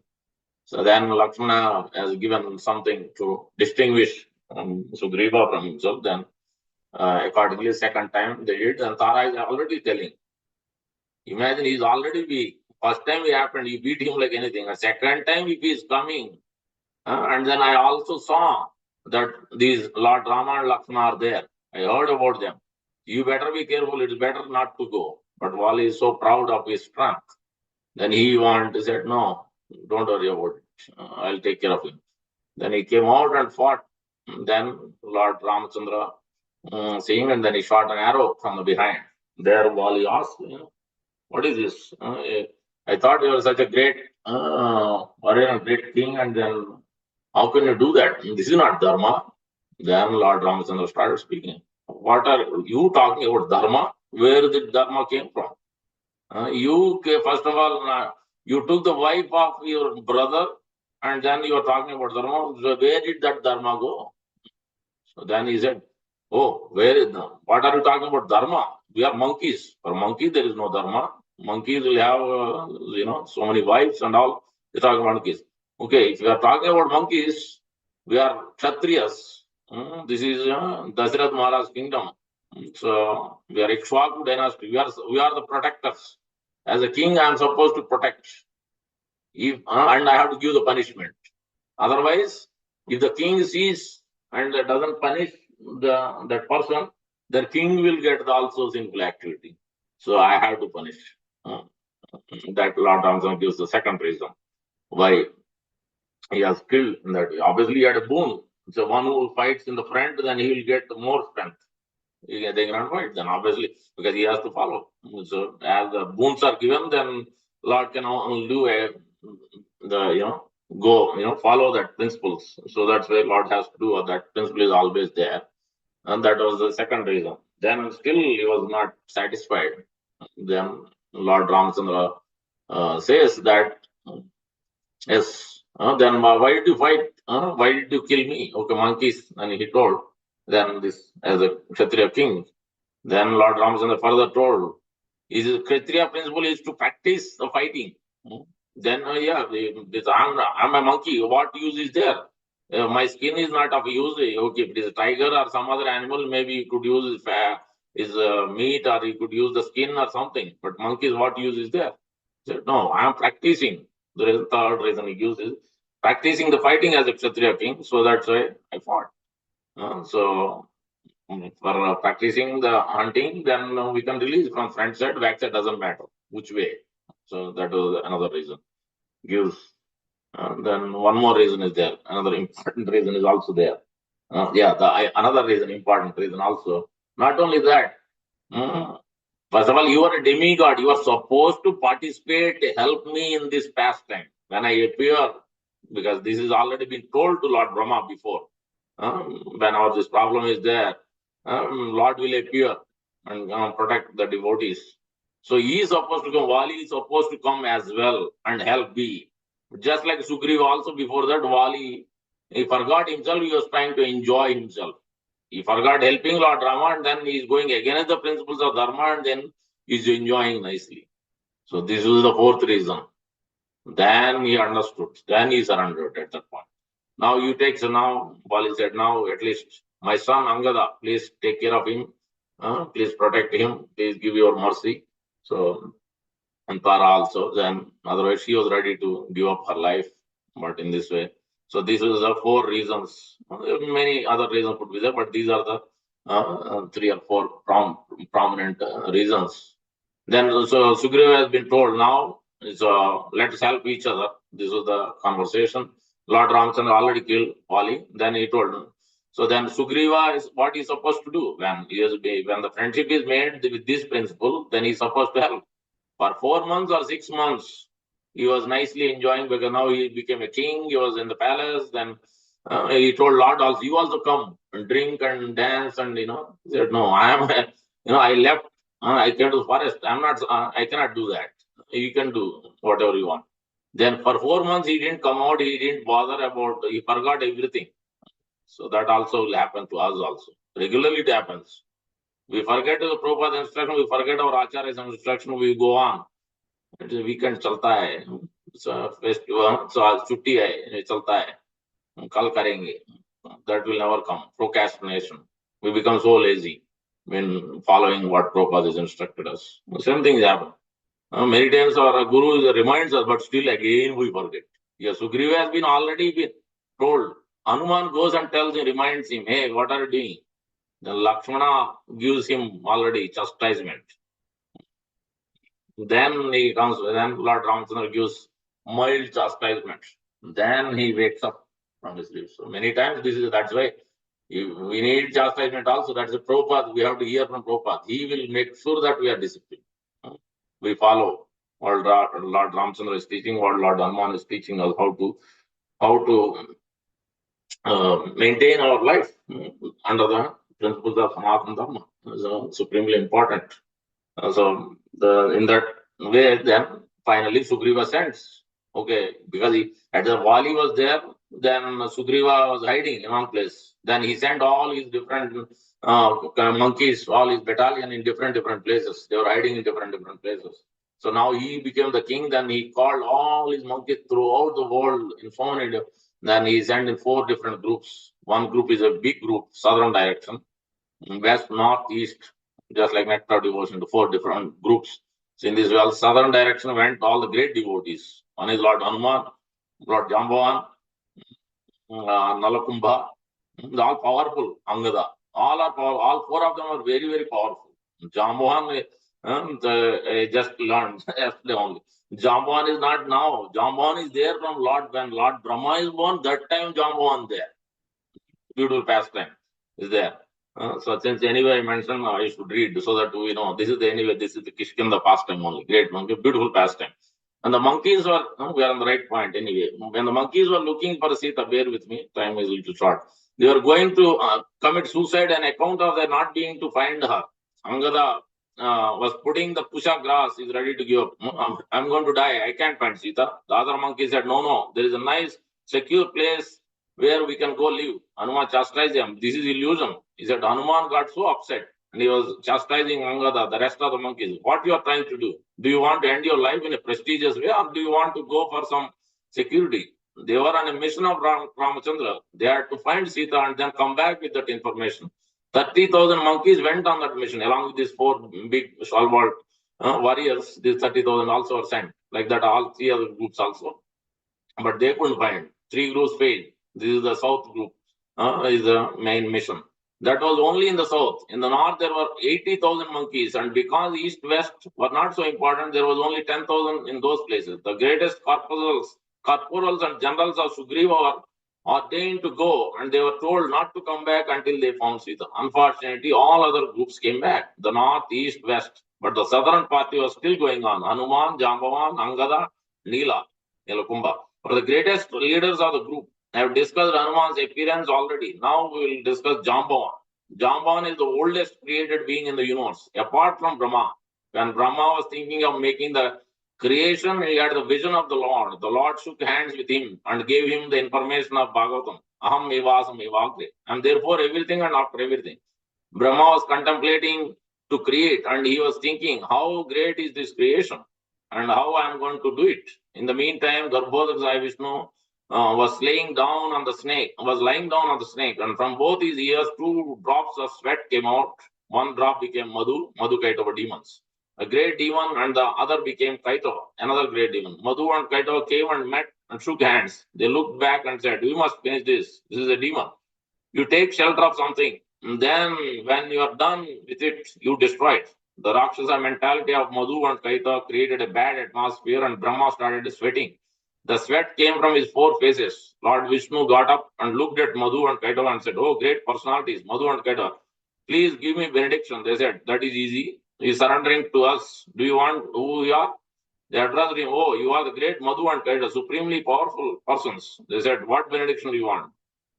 So then Lakshmana has given something to distinguish Sugriva from himself. Then accordingly, second time they did, and Tara is already telling. Imagine he's already weak. First time it happened, you beat him like anything. A second time, if he is coming, and then I also saw that these Lord Rama and Lakshmana are there. I heard about them. You better be careful. It's better not to go. But Wali is so proud of his strength. Then he said, "No, don't worry about it. I'll take care of him." Then he came out and fought. Then Lord Ramchandra seeing, and then he shot an arrow from the behind. There, Wali asked, "What is this? I thought you were such a great warrior, great king, and then how can you do that? This is not dharma." Then Lord Ramchandra started speaking. "What are you talking about dharma? Where did dharma came from? First of all, you took the wife of your brother, and then you are talking about dharma. So where did that dharma go?" So then he said, "Oh, where is the? What are you talking about dharma? We are monkeys. For monkeys, there is no dharma. Monkeys will have, so many wives and all. You're talking about monkeys. Okay, if you are talking about monkeys, we are Kshatriyas. This is Dasarath Maharaj's kingdom. So we are Ikshwaku dynasty. We are the protectors. As a king, I am supposed to protect. And I have to give the punishment. Otherwise, if the king sees and doesn't punish that person, the king will get also sinful activity. So I have to punish. Uh, that Lord Ramchandra gives the second reason why he has killed in that way. Obviously, he had a boon. So one who fights in the front, then he will get more strength. They cannot fight then, obviously, because he has to follow. So as the boons are given, then Lord can do follow that principles. So that's why Lord has to do that principle is always there. And that was the second reason. Then still he was not satisfied. Then Lord Ramchandra says that, yes, then why did you fight? Why did you kill me? Okay, monkeys. And he told, then this as a Kshatriya king. Then Lord Ramchandra further told, his Kshatriya principle is to practice the fighting. Then, I'm a monkey. What use is there? My skin is not of use. Okay, if it is a tiger or some other animal, maybe you could use his meat, or you could use the skin or something. But monkeys, what use is there? He said, "No, I am practicing." There is a third reason he uses practicing the fighting as a Kshatriya king. So that's why I fought. So for practicing the hunting, then we can release from front side, back side, doesn't matter which way. So that was another reason. Gives. Then one more reason is there. Another important reason is also there. Another reason, important reason also. Not only that, mm, first of all, you are a demigod. You are supposed to participate, help me in this pastime. When I appear, because this is already been told to Lord Brahma before. Whenever this problem is there, Lord will appear and protect the devotees. So he is supposed to come, Vali is supposed to come as well and help me. Just like Sugriva also before that, Vali, he forgot himself, he was trying to enjoy himself. He forgot helping Lord Rama and then he is going against the principles of Dharma and then he is enjoying nicely. So this was the fourth reason. Then he understood. Then he surrendered at that point. Now you take, so now Bali said, now at least my son Angada, please take care of him. Please protect him. Please give your mercy. So, and Tara also, then otherwise she was ready to give up her life, but in this way. So these are the four reasons. Many other reasons could be there, but these are the three or four prominent reasons. Then so Sugriva has been told now, so let's help each other. This was the conversation. Lord Ramchandra already killed Vali. Then he told him. So then Sugriva is what he's supposed to do when when the friendship is made with this principle, then he's supposed to help. For 4 months or 6 months, he was nicely enjoying because now he became a king. He was in the palace. Then he told Lord also, you also come and drink and dance and he said no, I am I left. I came to the forest. I'm not. I cannot do that. You can do whatever you want. Then for 4 months he didn't come out. He didn't bother about. He forgot everything. So that also will happen to us also. Regularly it happens. We forget the Prabhupada's instruction. We forget our Acharya's instruction. We go on. It's a weekend चलता है. It's a festival. So आज छुट्टी है. ये चलता है. कल करेंगे. That will never come. Procrastination. We become so lazy when following what Prabhupada has instructed us. The same thing happen. Many times our guru reminds us, but still again we forget. Yes, Sugriva has been already been told. Hanuman goes and tells him, reminds him, hey, what are you doing? Then Lakshmana gives him already chastisement. Then he comes, then Lord Ramchandra gives mild chastisement. Then he wakes up from his sleep. So many times that's why we need chastisement also. That's the Prabhupada. We have to hear from Prabhupada. He will make sure that we are disciplined. We follow what Lord Ramchandra is teaching, what Lord Hanuman is teaching us how to maintain our life under the principles of Sanatana Dharma. So supremely important. So in that way, then finally Sugriva sends. Okay, because at the Vali was there, then Sugriva was hiding in one place. Then he sent all his different monkeys, all his battalion in different places. They were hiding in different places. So now he became the king. Then he called all his monkeys throughout the world in so many. Then he sent in 4 different groups. One group is a big group, southern direction, west, north, east, just like nectar devotion to 4 different groups. So in this well, southern direction went all the great devotees. One is Lord Hanuman, Lord Jambavan, Nalakumbha. They're all powerful. Angada. All are powerful. All 4 of them are very, very powerful. Jambavan just learned yesterday only. Jambavan is not now. Jambavan is there from when Lord Brahma is born. That time Jambavan there. Beautiful pastime is there. So since anyway I mentioned, I should read so that we know this is the Kishkinda pastime only. Great monkey, beautiful pastime. And the monkeys were, we are on the right point anyway. When the monkeys were looking for Sita, bear with me, time is a little short. They were going to commit suicide on account of their not being to find her. Angada was putting the pusha grass, is ready to give up. I'm going to die, I can't find Sita. The other monkey said, no, there is a nice, secure place where we can go live. Hanuman chastised him. This is illusion. He said, Hanuman got so upset and he was chastising Angada, the rest of the monkeys. What you are trying to do? Do you want to end your life in a prestigious way or do you want to go for some security? They were on a mission of Ramachandra. They had to find Sita and then come back with that information. 30,000 monkeys went on that mission along with these 4 big stalwart warriors. These 30,000 also were sent. Like that, all 3 other groups also. But they couldn't find. 3 groups failed. This is the south group, is the main mission. That was only in the south. In the north, there were 80,000 monkeys, and because east west were not so important, there was only 10,000 in those places. The greatest corporals and generals of Sugriva were ordained to go, and they were told not to come back until they found Sita. Unfortunately, all other groups came back, the north, east, west. But the southern party was still going on. Hanuman, Jambavan, Angada, Nila, Nilakumbha were the greatest leaders of the group. I have discussed Hanuman's appearance already. Now we will discuss Jambavan. Jambavan is the oldest created being in the universe, apart from Brahma. When Brahma was thinking of making the creation, he had the vision of the Lord. The Lord shook hands with him and gave him the information of Bhagavatam. Aham evasam evagre. And therefore everything and after everything. Brahma was contemplating to create, and he was thinking, how great is this creation and how I am going to do it. In the meantime, Garbhodakasaya Vishnu was lying down on the snake, and from both his ears, 2 drops of sweat came out. One drop became Madhu Kaitava demons. A great demon, and the other became Kaitava, another great demon. Madhu and Kaitava came and met and shook hands. They looked back and said, we must finish this. This is a demon. You take shelter of something, and then when you are done with it, you destroy it. The Rakshasa mentality of Madhu and Kaitava created a bad atmosphere, and Brahma started sweating. The sweat came from his 4 faces. Lord Vishnu got up and looked at Madhu and Kaitava and said, oh, great personalities, Madhu and Kaitava, please give me benediction. They said, that is easy. He is surrendering to us. Do you want who we are? They addressed him, oh, you are the great Madhu and Kaitava, supremely powerful persons. They said, what benediction do you want?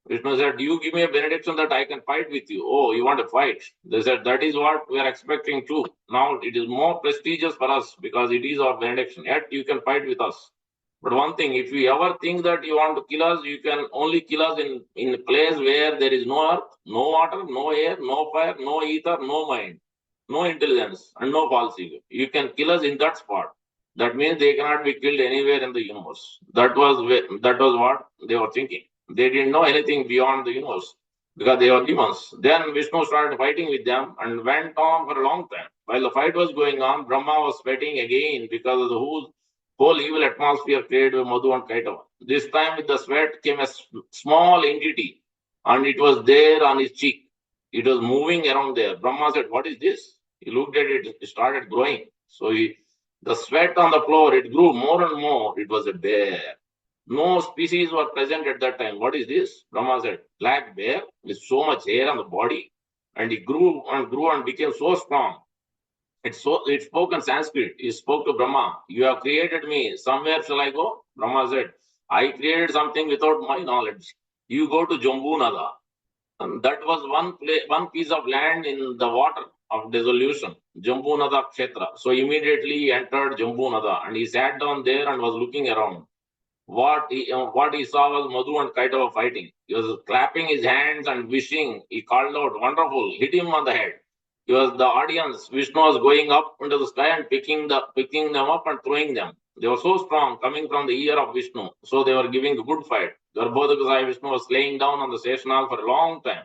Vishnu said, you give me a benediction that I can fight with you. Oh, you want to fight? They said, that is what we are expecting too. Now it is more prestigious for us because it is our benediction. Yet you can fight with us. But one thing, if you ever think that you want to kill us, you can only kill us in a place where there is no earth, no water, no air, no fire, no ether, no mind, no intelligence, and no false ego. You can kill us in that spot. That means they cannot be killed anywhere in the universe. That was what they were thinking. They didn't know anything beyond the universe because they were demons. Then Vishnu started fighting with them and went on for a long time. While the fight was going on, Brahma was sweating again because of the whole evil atmosphere created by Madhu and Kaitava. This time with the sweat came a small entity, and it was there on his cheek. It was moving around there. Brahma said, what is this? He looked at it, it started growing. So the sweat on the floor, it grew more and more. It was a bear. No species were present at that time. What is this? Brahma said, black bear with so much hair on the body. And he grew and became so strong. It spoke in Sanskrit. He spoke to Brahma. You have created me. Somewhere shall I go? Brahma said, I created something without my knowledge. You go to Jambunada. And that was one piece of land in the water of dissolution, Jambunada Kshetra. So immediately he entered Jambunada and he sat down there and was looking around. What he saw was Madhu and Kaitava fighting. He was clapping his hands and wishing. He called out, wonderful, hit him on the head. He was the audience. Vishnu was going up into the sky and picking them up and throwing them. They were so strong coming from the ear of Vishnu. So they were giving a good fight. Garbhodakasaya Vishnu was laying down on the Seshanal for a long time.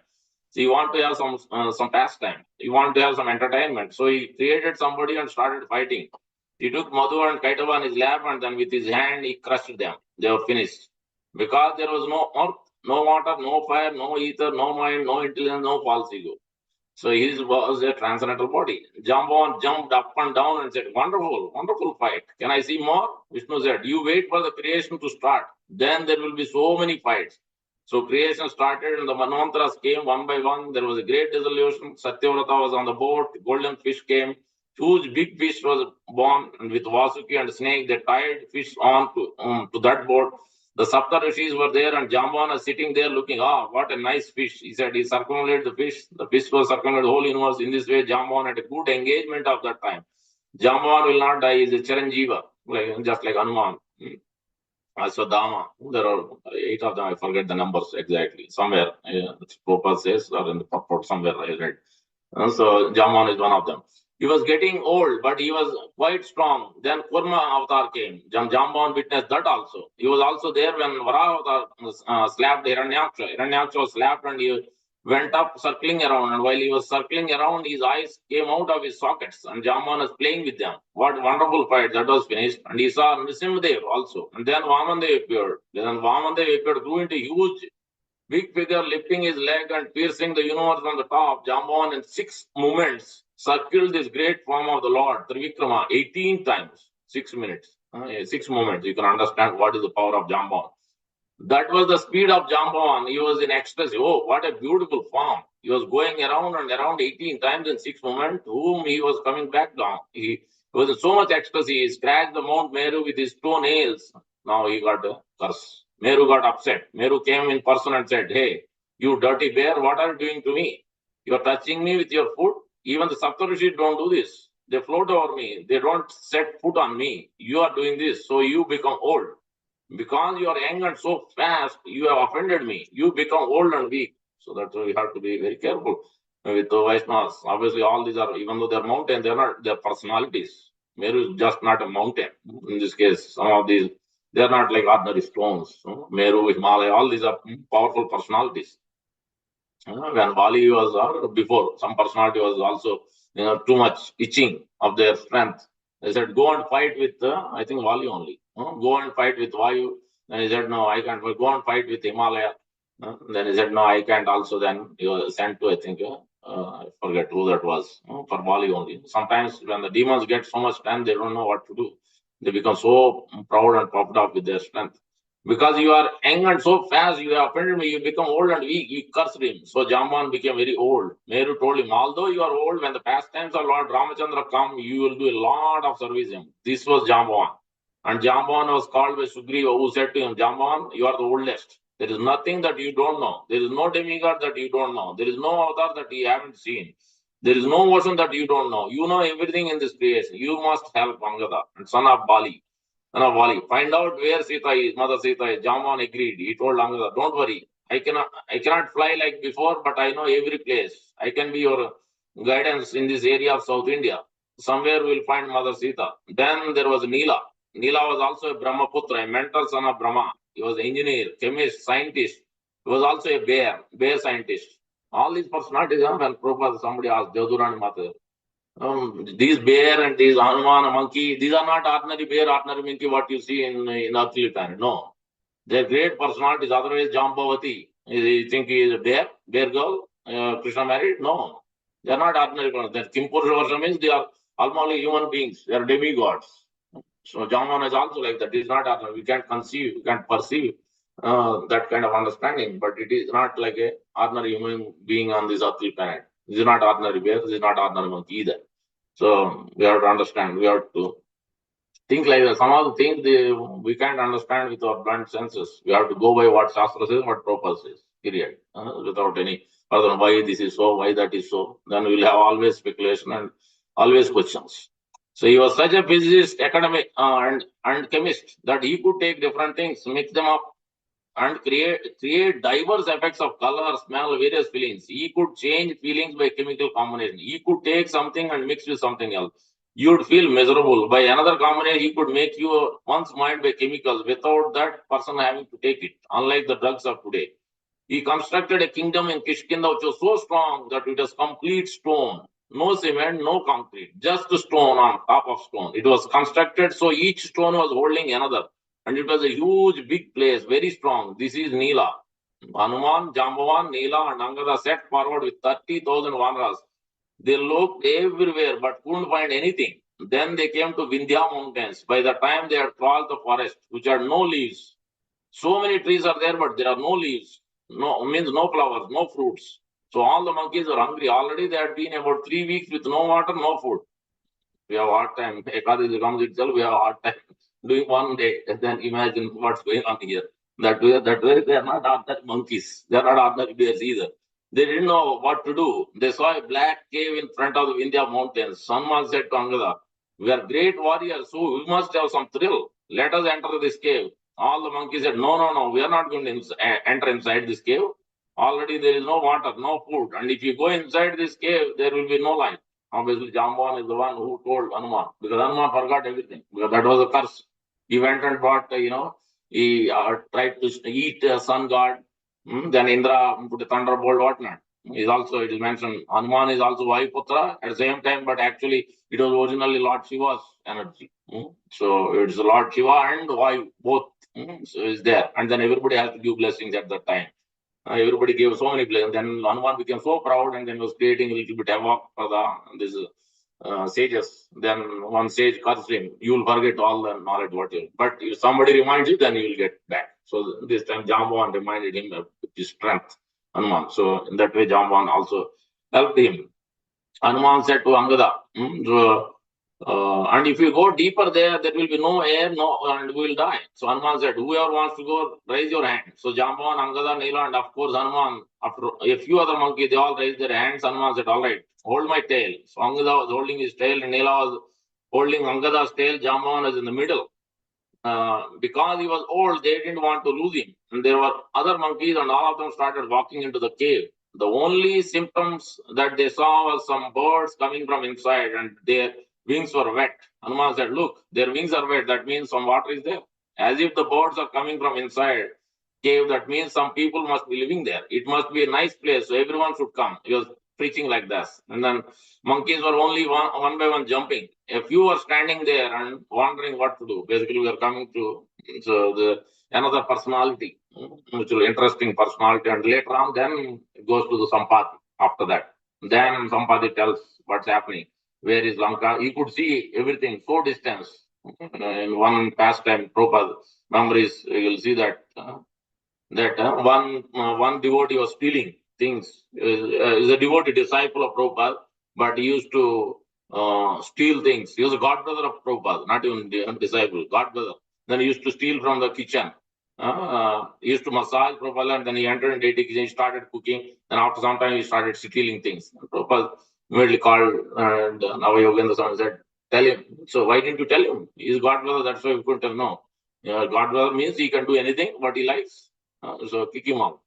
So he wanted to have some pastime. He wanted to have some entertainment. So he created somebody and started fighting. He took Madhu and Kaitava on his lap, and then with his hand he crushed them. They were finished. Because there was no earth, no water, no fire, no ether, no mind, no intelligence, no false ego. So his was a transcendental body. Jambavan jumped up and down and said, wonderful, wonderful fight. Can I see more? Vishnu said, you wait for the creation to start. Then there will be so many fights. So creation started and the Manvantras came one by one. There was a great dissolution. Satyavrata was on the boat. Golden fish came. Huge big fish was born, and with Vasuki and snake, they tied fish on to that boat. The Sapta Rishis were there, and Jamban was sitting there looking, what a nice fish. He said he circumvented the fish. The fish was circumvented the whole universe. In this way, Jamban had a good engagement of that time. Jamban will not die. He is a Chiranjeeva, just like Hanuman. So Dama, there are 8 of them. I forget the numbers exactly. Somewhere, Prabhupada says, or in the purport somewhere I read. So Jamban is one of them. He was getting old, but he was quite strong. Then Kurma avatar came. Jamban witnessed that also. He was also there when Varaha avatar slapped Hiranyaksha. Hiranyaksha was slapped and he went up circling around. And while he was circling around, his eyes came out of his sockets. And Jamban was playing with them. What wonderful fight. That was finished. And he saw Nrisimhadev also. And then Vamandev appeared. Then Vamandev appeared, grew into huge Big figure lifting his leg and piercing the universe from the top. Jambavan in 6 movements circled this great form of the Lord, Trivikrama, 18 times, 6 minutes. 6 moments. You can understand what is the power of Jambavan. That was the speed of Jambavan. He was in ecstasy. Oh, what a beautiful form. He was going around and around 18 times in 6 moments, whom he was coming back down. He was in so much ecstasy. He scratched the Mount Meru with his toenails. Now he got a curse. Meru got upset. Meru came in person and said, Hey, you dirty bear, what are you doing to me? You are touching me with your foot. Even the Saptarishi don't do this. They float over me. They don't set foot on me. You are doing this. So you become old. Because you are young and so fast, you have offended me. You become old and weak. So that's why we have to be very careful with the Vaishnavas. Obviously, all these are, even though they're mountains, they're not their personalities. Meru is just not a mountain. In this case, some of these, they're not like ordinary stones. Meru, Himalaya, all these are powerful personalities. When Bali was, or before, some personality was also, too much itching of their strength. They said, go and fight with, I think, Vali only. Go and fight with Vayu. Then he said, no, I can't. Well, go and fight with Himalaya. Then he said, no, I can't also. Then he was sent to, I think, I forget who that was, for Bali only. Sometimes when the demons get so much strength, they don't know what to do. They become so proud and puffed up with their strength. Because you are young and so fast, you have offended me, you become old and weak, you cursed him. So Jamban became very old. Meru told him, although you are old, when the pastimes of Lord Ramachandra come, you will do a lot of service him. This was Jamban. And Jamban was called by Sugriva, who said to him, Jamban, you are the oldest. There is nothing that you don't know. There is no demigod that you don't know. There is no avatar that you haven't seen. There is no ocean that you don't know. You know everything in this creation. You must help Angada, and son of Bali. Vali, find out where Sita is, Mother Sita is. Jaman agreed. He told Angada, don't worry. I cannot fly like before, but I know every place. I can be your guidance in this area of South India. Somewhere we'll find Mother Sita. Then there was Neela. Neela was also a Brahmaputra, a mental son of Brahma. He was an engineer, chemist, scientist. He was also a bear scientist. All these personalities, when Prabhupada, somebody asked Devdurani Mata, these bear and these Hanuman, monkey, these are not ordinary bear, ordinary monkey, what you see in earthly planet. No. They're great personalities. Otherwise, Jambavati, you think he is a bear girl, Krishna married? No. They're not ordinary people. That Kimpurusha Varsha means they are almost human beings. They are demigods. So Jamvan is also like that. It is not ordinary. We can't conceive, we can't perceive that kind of understanding, but it is not like a ordinary human being on this earthly planet. This is not ordinary bear, this is not ordinary monkey either. So we have to understand, we have to think like that. Some of the things we can't understand with our blunt senses. We have to go by what Shastra says, what Prabhupada says, period. Without any further why this is so, why that is so. Then we'll have always speculation and always questions. So he was such a physicist, academic, and chemist that he could take different things, mix them up, and create diverse effects of color, smell, various feelings. He could change feelings by chemical combination. He could take something and mix with something else. You would feel miserable. By another combination, he could make you one's mind by chemicals without that person having to take it, unlike the drugs of today. He constructed a kingdom in Kishkinda which was so strong that it was complete stone. No cement, no concrete, just stone on top of stone. It was constructed so each stone was holding another. And it was a huge, big place, very strong. This is Neela. Hanuman, Jambavan, Neela, and Angada set forward with 30,000 Vanaras. They looked everywhere but couldn't find anything. Then they came to Vindhya mountains. By the time they had crossed the forest, which had no leaves, so many trees are there, but there are no leaves. No means no flowers, no fruits. So all the monkeys are hungry. Already they had been about 3 weeks with no water, no food. We have a hard time. Ekadasi comes itself, we have a hard time doing one day. And then imagine what's going on here. That way, they are not ordinary monkeys. They are not ordinary bears either. They didn't know what to do. They saw a black cave in front of the Vindhya mountains. Hanuman said to Angada, we are great warriors, so we must have some thrill. Let us enter this cave. All the monkeys said, no, we are not going to enter inside this cave. Already there is no water, no food. And if you go inside this cave, there will be no life. Obviously, Jamban is the one who told Hanuman, because Hanuman forgot everything, because that was a curse. He went and bought, he tried to eat sun god. Then Indra put a thunderbolt, whatnot. It is mentioned, Hanuman is also Vayuputra at the same time, but actually it was originally Lord Shiva's energy. So it's Lord Shiva and Vayu, both. So is there. And then everybody has to give blessings at that time. Everybody gave so many blessings. Then Hanuman became so proud and then was creating a little bit havoc for this sages. Then one sage cursed him. You will forget all the knowledge what you. But if somebody reminds you, then you will get back. So this time Jamban reminded him of his strength, Hanuman. So in that way, Jamban also helped him. Hanuman said to Angada, and if you go deeper there, there will be no air, no, and we will die. So Hanuman said, whoever wants to go, raise your hand. So Jamban, Angada, Nila, and of course Hanuman, after a few other monkeys, they all raised their hands. Hanuman said, all right, hold my tail. So Angada was holding his tail, and Nila was holding Angada's tail. Jamban was in the middle. Because he was old, they didn't want to lose him. And there were other monkeys, and all of them started walking into the cave. The only symptoms that they saw was some birds coming from inside, and their wings were wet. Hanuman said, look, their wings are wet. That means some water is there. As if the birds are coming from inside cave, that means some people must be living there. It must be a nice place, so everyone should come. He was preaching like this. And then monkeys were only one by one jumping. A few were standing there and wondering what to do. Basically, we are coming to another personality, which is interesting personality. And later on, then it goes to the Sampati after that. Then Sampati tells what's happening. Where is Lanka? He could see everything so distant. In one pastime, Prabhupada memories, you'll see that one devotee was stealing things. Is a devotee disciple of Prabhupada, but he used to steal things. He was a godbrother of Prabhupada, not even disciple, godbrother. Then he used to steal from the kitchen. He used to massage Prabhupada, and then he entered into the kitchen, he started cooking. And after some time, he started stealing things. And Prabhupada immediately called, and Navayogendra Swami said, tell him. So why didn't you tell him? He's godbrother, that's why we couldn't tell. No. Godbrother means he can do anything, what he likes. So kick him out.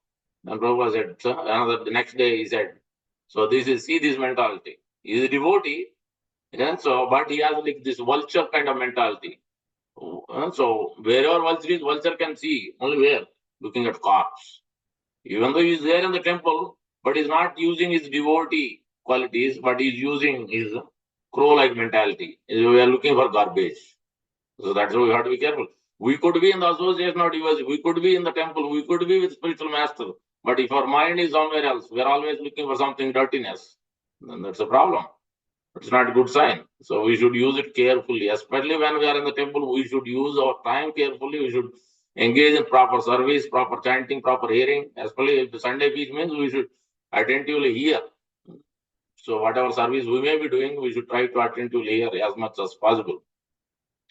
And Prabhupada said, so the next day he said, so see this mentality. He's a devotee, but he has like this vulture kind of mentality. So wherever vulture is, vulture can see only where? Looking at corpse. Even though he's there in the temple, but he's not using his devotee qualities, but he's using his crow-like mentality. We are looking for garbage. So that's why we have to be careful. We could be in the association of devotees, we could be in the temple, we could be with spiritual master. But if our mind is somewhere else, we're always looking for something dirtiness, then that's a problem. It's not a good sign. So we should use it carefully, especially when we are in the temple. We should use our time carefully. We should engage in proper service, proper chanting, proper hearing. Especially if the Sunday feast means we should attentively hear. So whatever service we may be doing, we should try to attentively hear as much as possible.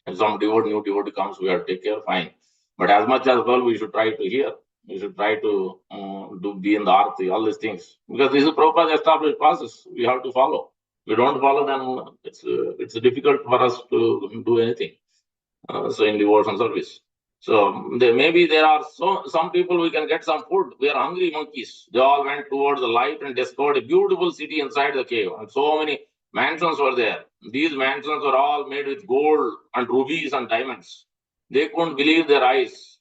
If some new devotee comes, we have to take care, fine. But as much as well, we should try to hear. We should try to be in the arti, all these things. Because this is Prabhupada's established process. We have to follow. If we don't follow, then it's difficult for us to do anything. So in devotion service. So maybe there are some people we can get some food. We are hungry monkeys. They all went towards the light and discovered a beautiful city inside the cave. And so many mansions were there. These mansions were all made with gold and rubies and diamonds. They couldn't believe their eyes.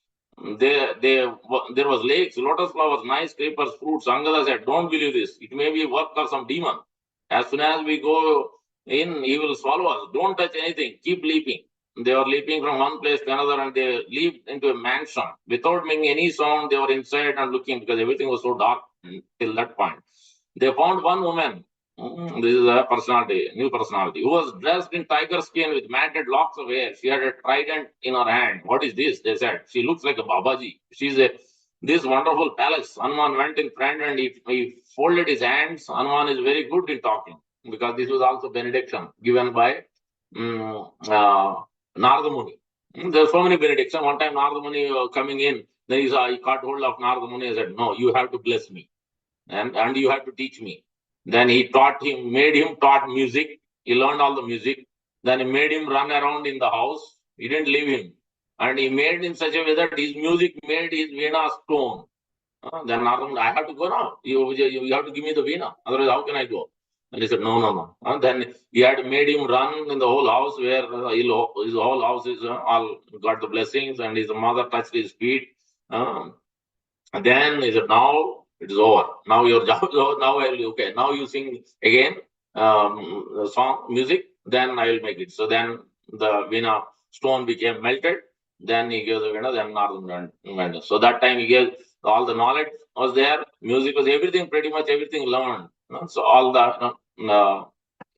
There was lakes, lotus flowers, nice creepers, fruits. Angada said, don't believe this. It may be work or some demon. As soon as we go in, he will swallow us. Don't touch anything. Keep leaping. They were leaping from one place to another, and they leaped into a mansion. Without making any sound, they were inside and looking because everything was so dark till that point. They found one woman. This is a personality, new personality, who was dressed in tiger skin with matted locks of hair. She had a trident in her hand. What is this? They said. She looks like a Babaji. She's this wonderful palace. Hanuman went in front and he folded his hands. Hanuman is very good in talking because this was also benediction given by Narada Muni. There are so many benedictions. One time Narada Muni coming in, then he caught hold of Narada Muni and said, no, you have to bless me and you have to teach me. Then he made him taught music. He learned all the music. Then he made him run around in the house. He didn't leave him. And he made in such a way that his music made his veena stone. Then Narada, I have to go now. You have to give me the veena. Otherwise, how can I go? And he said, no. Then he had made him run in the whole house where his whole house is all got the blessings, and his mother touched his feet. And then he said, now it is over. Now your job is over. Now I will, okay. Now you sing again the song, music, then I will make it. So then the veena stone became melted. Then he gave the veena, then Narada went. So that time he gave All the knowledge was there, music was everything, pretty much everything learned. So all the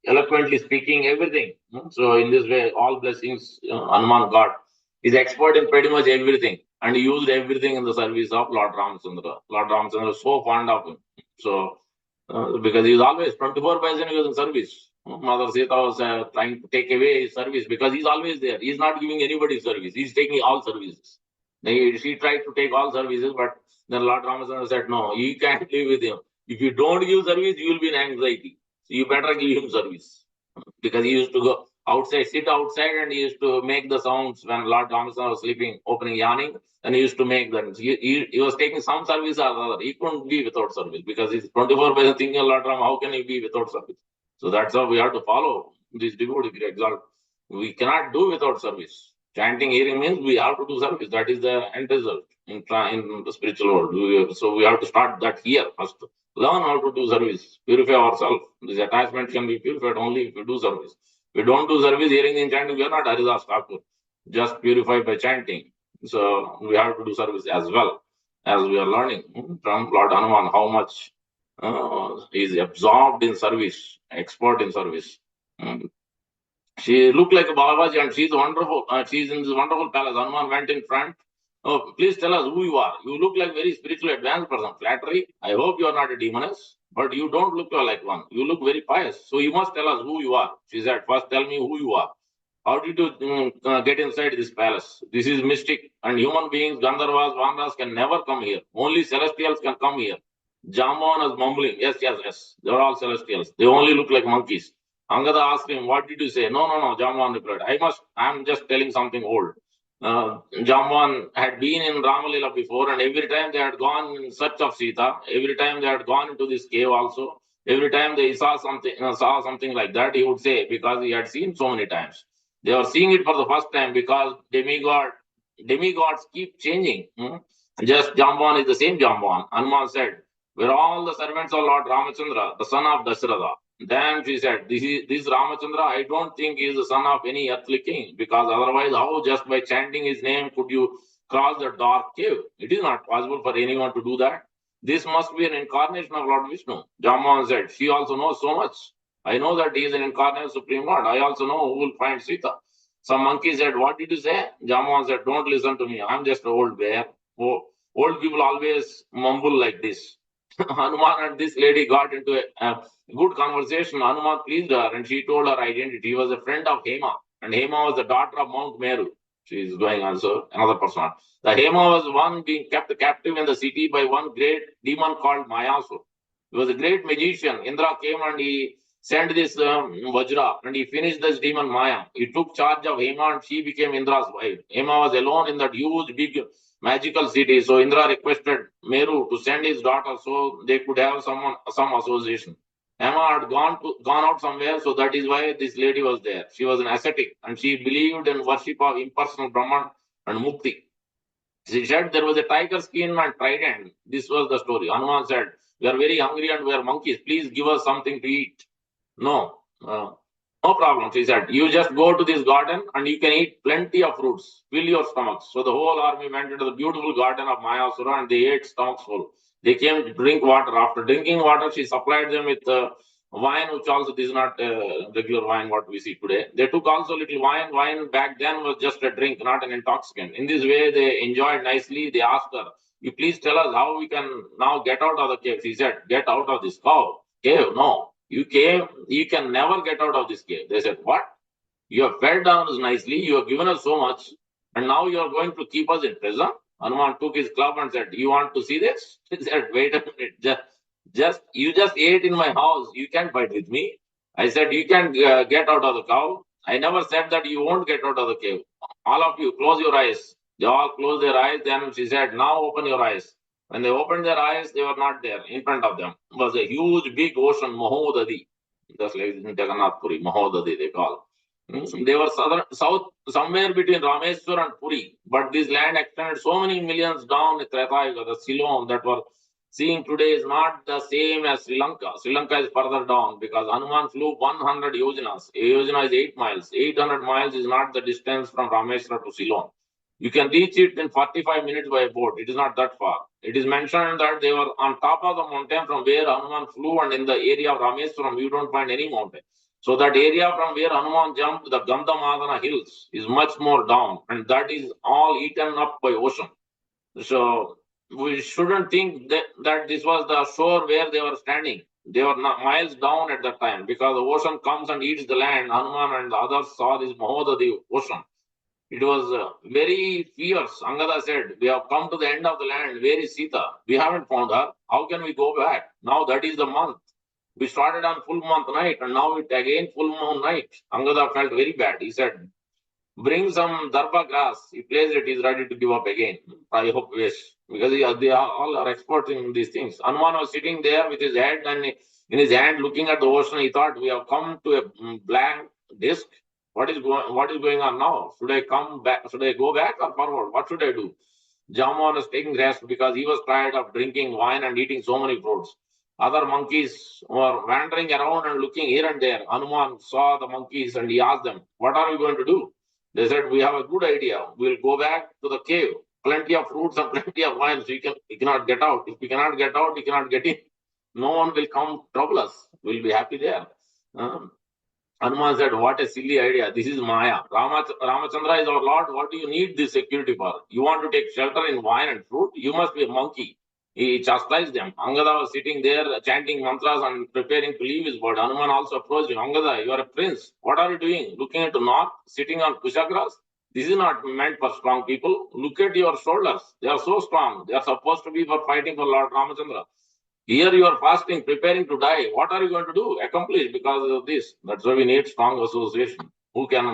eloquently speaking, everything. So in this way, all blessings Hanuman got. He's expert in pretty much everything, and he used everything in the service of Lord Ramchandra. Lord Ramchandra was so fond of him. So because he's always 24/7 he was in service. Mother Sita was trying to take away his service because he's always there. He's not giving anybody service. He's taking all services. She tried to take all services, but then Lord Ramachandra said, no, you can't live with him. If you don't give service, you will be in anxiety. So you better give him service. Because he used to go outside, sit outside, and he used to make the sounds when Lord Ramachandra was sleeping, opening, yawning, and he used to make them. He was taking some service or other. He couldn't be without service because he's 24/7 thinking, Lord Ram, how can he be without service? So that's how we have to follow this devotee exalt. We cannot do without service. Chanting, hearing means we have to do service. That is the end result in the spiritual world. So we have to start that here first. Learn how to do service, purify ourselves. This attachment can be purified only if we do service. If we don't do service, hearing and chanting, we are not Haridas Thakur. Just purify by chanting. So we have to do service as well, as we are learning from Lord Hanuman how much is absorbed in service, expert in service. She looked like a Babaji and she's wonderful. She's in this wonderful palace. Hanuman went in front. Oh, please tell us who you are. You look like very spiritually advanced person. Flattery. I hope you are not a demoness, but you don't look like one. You look very pious. So you must tell us who you are. She said, first tell me who you are. How did you get inside this palace? This is mystic, and human beings, Gandharvas, Vanas can never come here. Only celestials can come here. Jamban is mumbling. Yes, yes, yes. They're all celestials. They only look like monkeys. Angada asked him, what did you say? No, no, no. Jamban replied, I'm just telling something old. Jamban had been in Ramalila before, and every time they had gone in search of Sita, every time they had gone into this cave also, every time they saw something like that, he would say, because he had seen so many times. They are seeing it for the first time because demigods keep changing. Just Jamban is the same Jamban. Hanuman said, we're all the servants of Lord Ramachandra, the son of Dasharatha. Then she said, this Ramachandra, I don't think he is the son of any earthly king, because otherwise, how just by chanting his name could you cross the dark cave? It is not possible for anyone to do that. This must be an incarnation of Lord Vishnu. Jamban said, she also knows so much. I know that he is an incarnate Supreme Lord. I also know who will find Sita. Some monkey said, what did you say? Jamban said, don't listen to me. I'm just an old bear. Oh, old people always mumble like this. Hanuman and this lady got into a good conversation. Hanuman pleased her and she told her identity. He was a friend of Hema, and Hema was the daughter of Mount Meru. She is going also, another person. The Hema was one being kept captive in the city by one great demon called Mayasur. He was a great magician. Indra came and he sent this Vajra and he finished this demon Maya. He took charge of Hema and she became Indra's wife. Hema was alone in that huge, big magical city. So Indra requested Meru to send his daughter so they could have some association. Emma had gone out somewhere, so that is why this lady was there. She was an ascetic and she believed in worship of impersonal Brahman and Mukti. She said there was a tiger skin and trident. This was the story. Hanuman said, we are very hungry and we are monkeys. Please give us something to eat. No, no problem. She said, you just go to this garden and you can eat plenty of fruits. Fill your stomachs. So the whole army went into the beautiful garden of Mayasura and they ate stomachs full. They came to drink water. After drinking water, she supplied them with wine, which also is not regular wine what we see today. They took also little wine. Wine back then was just a drink, not an intoxicant. In this way, they enjoyed nicely. They asked her, you please tell us how we can now get out of the cave. She said, get out of this cave. No, you can never get out of this cave. They said, what? You have fed down us nicely. You have given us so much. And now you are going to keep us in prison? Hanuman took his club and said, you want to see this? He said, wait a minute. You just ate in my house. You can't fight with me. I said, you can get out of the cow. I never said that you won't get out of the cave. All of you, close your eyes. They all closed their eyes. Then she said, now open your eyes. When they opened their eyes, they were not there. In front of them was a huge, big ocean, Mahodadi. Just like in Jagannath Puri, Mahodadi they call. They were south, somewhere between Rameswar and Puri. But this land extended so many millions down Treta Yuga, the Ceylon that were seeing today is not the same as Sri Lanka. Sri Lanka is further down because Hanuman flew 100 yojanas. A yojana is 8 miles. 800 miles is not the distance from Rameswar to Ceylon. You can reach it in 45 minutes by boat. It is not that far. It is mentioned that they were on top of the mountain from where Hanuman flew, and in the area of Rameswaram, you don't find any mountain. So that area from where Hanuman jumped, the Gandhamadana hills, is much more down, and that is all eaten up by ocean. So we shouldn't think that this was the shore where they were standing. They were not miles down at that time because the ocean comes and eats the land. Hanuman and the others saw this Mahodadi ocean. It was very fierce. Angada said, "We have come to the end of the land. Where is Sita? We haven't found her. How can we go back? Now that is the month. We started on full month night and now it again full moon night." Angada felt very bad. He said, "Bring some darba grass." He plays it. He's ready to give up again. I hope wish because they are all are experts in these things. Hanuman was sitting there with his head and in his hand looking at the ocean. He thought, "We have come to a blank disc. What is going on now? Should I come back? Should I go back or forward? What should I do?" Jamon was taking rest because he was tired of drinking wine and eating so many fruits. Other monkeys were wandering around and looking here and there. Hanuman saw the monkeys and he asked them, "What are we going to do?" They said, "We have a good idea. We'll go back to the cave. Plenty of fruits and plenty of wine. So we cannot get out. If we cannot get out, we cannot get in. No one will come trouble us. We'll be happy there." Hanuman said, "What a silly idea. This is Maya. Ramachandra is our Lord. What do you need this security for? You want to take shelter in wine and fruit? You must be a monkey." He chastised them. Angada was sitting there chanting mantras and preparing to leave his body. Hanuman also approached him. "Angada, you are a prince. What are you doing? Looking into north, sitting on Kushagras? This is not meant for strong people. Look at your shoulders. They are so strong. They are supposed to be for fighting for Lord Ramachandra. Here you are fasting, preparing to die. What are you going to do? Accomplish because of this." That's why we need strong association who can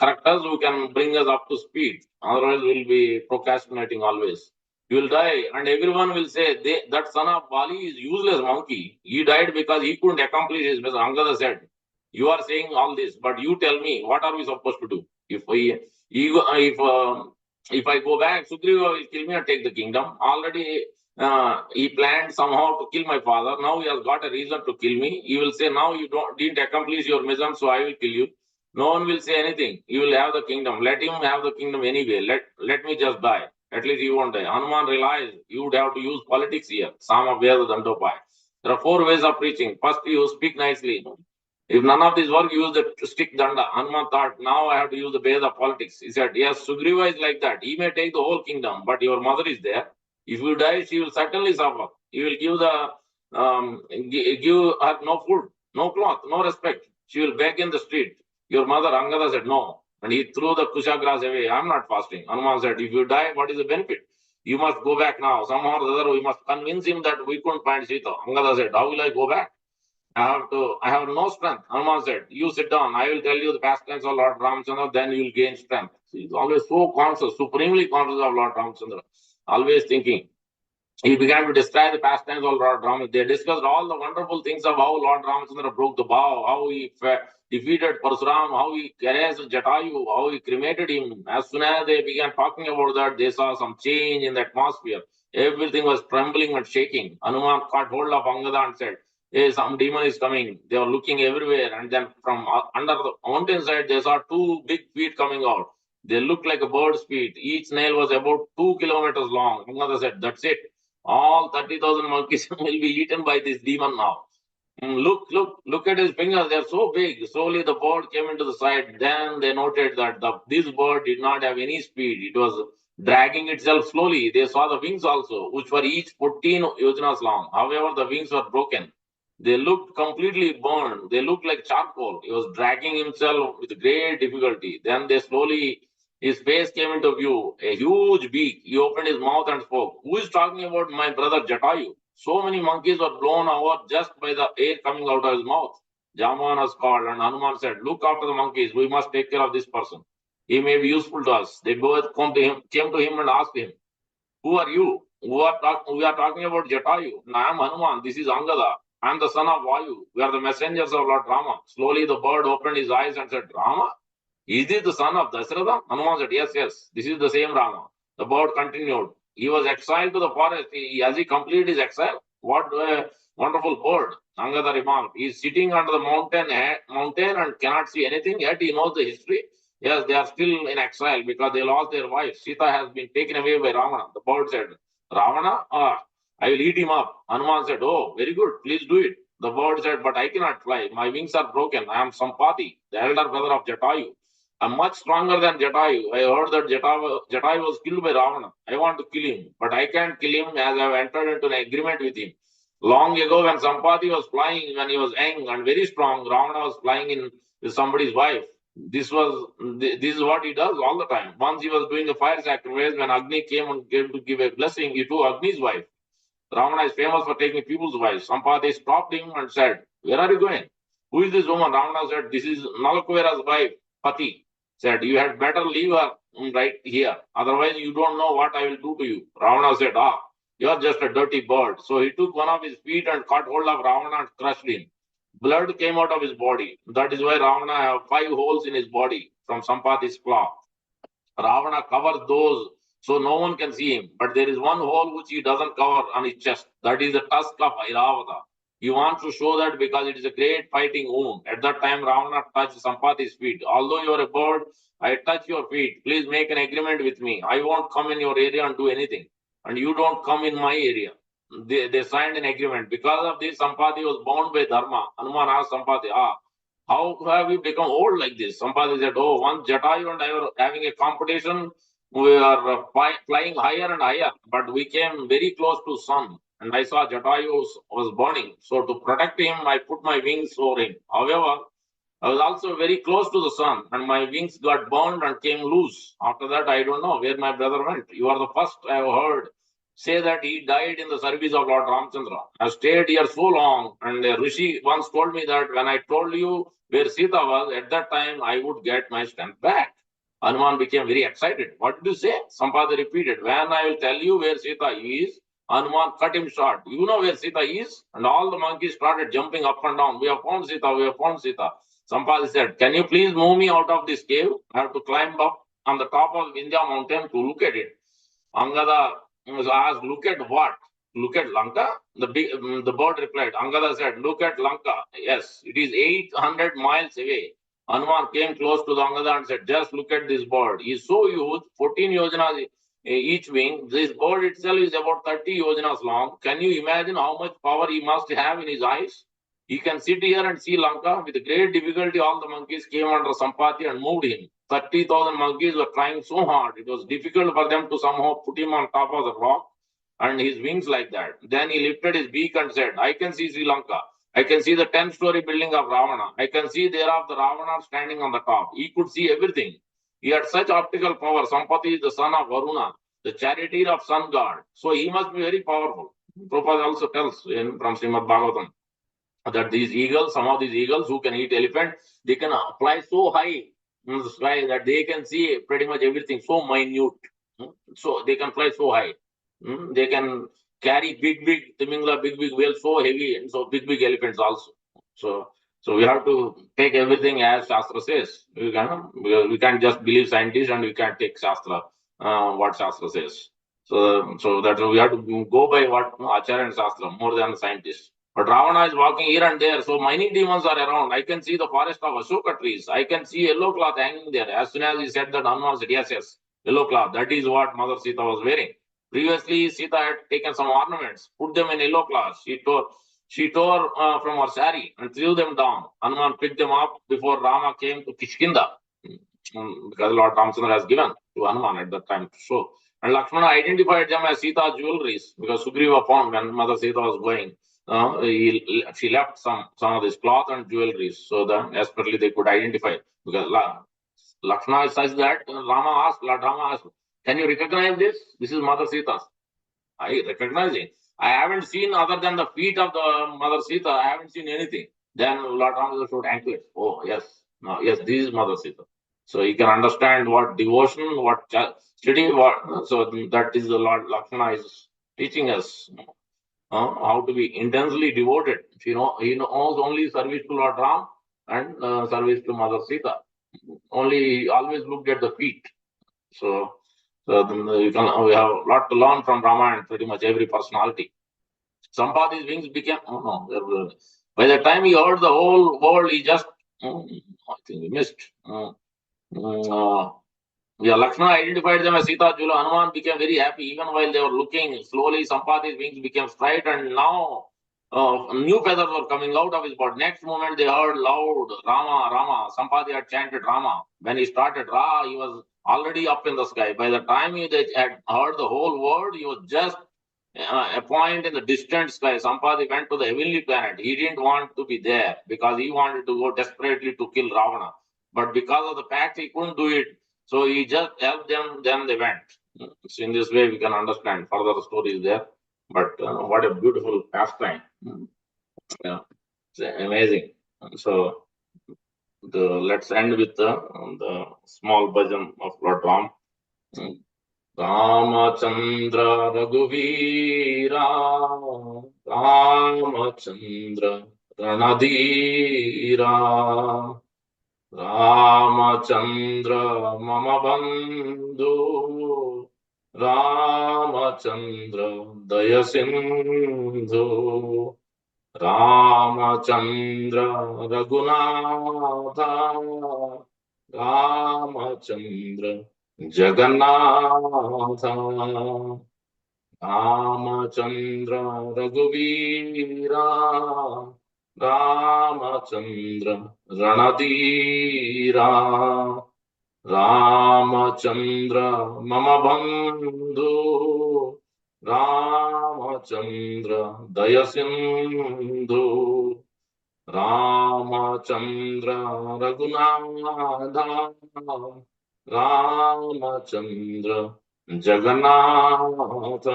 correct us, who can bring us up to speed. Otherwise, we'll be procrastinating always. You will die, and everyone will say, "That son of Bali is useless monkey. He died because he couldn't accomplish his mission." Angada said, "You are saying all this, but you tell me, what are we supposed to do? If I go back, Sugriva will kill me and take the kingdom. Already he planned somehow to kill my father. Now he has got a reason to kill me. He will say, now you didn't accomplish your mission, so I will kill you. No one will say anything. You will have the kingdom. Let him have the kingdom anyway. Let me just die. At least he won't die." Hanuman realized you would have to use politics here. Sama Veda Dandopai. There are 4 ways of preaching. First, you speak nicely. If none of this work, use the stick danda. Hanuman thought, now I have to use the base of politics. He said, "Yes, Sugriva is like that. He may take the whole kingdom, but your mother is there. If you die, she will certainly suffer. You will give her no food, no cloth, no respect. She will beg in the street." Your mother, Angada, said no. And he threw the kushagras away. "I'm not fasting." Hanuman said, "If you die, what is the benefit? You must go back now. Somehow or the other, we must convince him that we couldn't find Sita." Angada said, "How will I go back? I have no strength." Hanuman said, "You sit down. I will tell you the pastimes of Lord Ramchandra, then you will gain strength." He is always so conscious, supremely conscious of Lord Ramchandra, always thinking. He began to describe the pastimes of Lord Ram. They discussed all the wonderful things of how Lord Ramchandra broke the bow, how he defeated Parsuram, how he caressed Jatayu, how he cremated him. As soon as they began talking about that, they saw some change in the atmosphere. Everything was trembling and shaking. Hanuman caught hold of Angada and said, "Hey, some demon is coming." They were looking everywhere, and then from under the mountainside, they saw 2 big feet coming out. They looked like a bird's feet. Each nail was about 2 kilometers long. Angada said, "That's it. All 30,000 monkeys will be eaten by this demon now." Look at his fingers. They're so big. Slowly the bird came into the sight. Then they noted that this bird did not have any speed. It was dragging itself slowly. They saw the wings also, which were each 14 yojanas long. However, the wings were broken. They looked completely burned. They looked like charcoal. He was dragging himself with great difficulty. Then they slowly, his face came into view, a huge beak. He opened his mouth and spoke. "Who is talking about my brother Jatayu?" So many monkeys were blown over just by the air coming out of his mouth. Jaman was called, and Hanuman said, "Look after the monkeys. We must take care of this person. He may be useful to us." They both came to him and asked him, "Who are you?" We are talking about Jatayu. "I am Hanuman. This is Angada. I am the son of Vayu. We are the messengers of Lord Rama." Slowly the bird opened his eyes and said, "Rama? Is this the son of Dasratha?" Hanuman said, "Yes, yes. This is the same Rama." The bird continued. "He was exiled to the forest. Has he completed his exile?" "What a wonderful bird." Angada remarked. "He is sitting under the mountain and cannot see anything, yet he knows the history." "Yes, they are still in exile because they lost their wife. Sita has been taken away by Ravana." The bird said, Ravana, I will eat him up. Hanuman said, oh, very good, please do it. The bird said, but I cannot fly. My wings are broken. I am Sampati, the elder brother of Jatayu. I'm much stronger than Jatayu. I heard that Jatayu was killed by Ravana. I want to kill him, but I can't kill him as I have entered into an agreement with him. Long ago, when Sampati was flying, when he was young and very strong, Ravana was flying in with somebody's wife. This is what he does all the time. Once he was doing a fire sacrifice when Agni came and came to give a blessing, he took Agni's wife. Ravana is famous for taking people's wives. Sampati stopped him and said, where are you going? Who is this woman? Ravana said, this is Nalakuvera's wife, Pati. Said, you had better leave her right here. Otherwise, you don't know what I will do to you. Ravana said, you are just a dirty bird. So he took one of his feet and caught hold of Ravana and crushed him. Blood came out of his body. That is why Ravana have 5 holes in his body from Sampati's claw. Ravana covers those so no one can see him. But there is one hole which he doesn't cover on his chest. That is the tusk of Airavata. He wants to show that because it is a great fighting wound. At that time, Ravana touched Sampati's feet. Although you are a bird, I touch your feet. Please make an agreement with me. I won't come in your area and do anything. And you don't come in my area. They signed an agreement. Because of this, Sampati was bound by Dharma. Hanuman asked Sampati, how have we become old like this? Somebody said, oh, once Jatayu and I were having a competition. We are flying higher and higher, but we came very close to sun. And I saw Jatayu was burning. So to protect him, I put my wings over him. However, I was also very close to the sun, and my wings got burned and came loose. After that, I don't know where my brother went. You are the first I have heard say that he died in the service of Lord Ramchandra. I stayed here so long, and Rishi once told me that when I told you where Sita was, at that time I would get my strength back. Hanuman became very excited. What did you say? Sampati repeated, when I will tell you where Sita is, Hanuman cut him short. You know where Sita is? And all the monkeys started jumping up and down. We have found Sita, we have found Sita. Sampati said, can you please move me out of this cave? I have to climb up on the top of Vindhya mountain to look at it. Angada was asked, look at what? Look at Lanka? The bird replied, Angada said, look at Lanka. Yes, it is 800 miles away. Hanuman came close to the Angada and said, just look at this bird. He is so huge, 14 yojanas each wing. This bird itself is about 30 yojanas long. Can you imagine how much power he must have in his eyes? He can sit here and see Lanka. With great difficulty, all the monkeys came under Sampati and moved him. 30,000 monkeys were trying so hard. It was difficult for them to somehow put him on top of the rock and his wings like that. Then he lifted his beak and said, I can see Sri Lanka. I can see the 10-story building of Ravana. I can see thereof the Ravana standing on the top. He could see everything. He had such optical power. Sampati is the son of Varuna, the charioteer of sun god. So he must be very powerful. Prabhupada also tells from Srimad Bhagavatam that these eagles, some of these eagles who can eat elephant, they can fly so high in the sky that they can see pretty much everything so minute. So they can fly so high. They can carry big Timingla, big whales so heavy, and so big elephants also. So we have to take everything as Shastra says. We can't just believe scientists and we can't take Shastra, what Shastra says. So that we have to go by what Acharya and Shastra more than scientists. But Ravana is walking here and there, so many demons are around. I can see the forest of Ashoka trees. I can see yellow cloth hanging there. As soon as he said that, Hanuman said, yes, yellow cloth. That is what Mother Sita was wearing. Previously, Sita had taken some ornaments, put them in yellow cloth. She tore from her sari and threw them down. Hanuman picked them up before Rama came to Kishkinda, because Lord Ramchandra has given to Hanuman at that time to show. And Lakshmana identified them as Sita's jewelries because Sugriva found when Mother Sita was going. She left some of this cloth and jewelries so that desperately they could identify. Because Lakshmana says that Lord Rama asked, can you recognize this? This is Mother Sita's. I recognize it. I haven't seen other than the feet of the Mother Sita. I haven't seen anything. Then Lord Rama showed anklets. Oh, yes. No, yes, this is Mother Sita. So you can understand what devotion, what study, what. So that is the Lord Lakshmana is teaching us how to be intensely devoted. He knows only service to Lord Ram and service to Mother Sita. Only he always looked at the feet. So we have a lot to learn from Rama and pretty much every personality. Sampati's wings became, by the time he heard the whole world, he just, I think he missed. Yeah, Lakshmana identified them as Sita, Jula. Hanuman became very happy even while they were looking. Slowly, Sampati's wings became straight, and now new feathers were coming out of his body. Next moment, they heard loud Rama, Rama. Sampati had chanted Rama. When he started Ra, he was already up in the sky. By the time they had heard the whole word, he was just a point in the distant sky. Sampati went to the heavenly planet. He didn't want to be there because he wanted to go desperately to kill Ravana. But because of the fact he couldn't do it, so he just helped them, then they went. So in this way, we can understand further stories there. But what a beautiful pastime. Yeah, it's amazing. So let's end with the small version of Lord Ram. Ramchandra रघुवीरा Ramchandra रणधीरा Ramchandra मम बंधु रामचंद्र दय सिंधु रामचंद्र रघुनाथ रामचंद्र जगन्नाथ रामचंद्र रघुवीरा रामचंद्र रणधीरा रामचंद्र मम बंधु रामचंद्र दय सिंधु रामचंद्र रघुनाथ रामचंद्र जगन्नाथ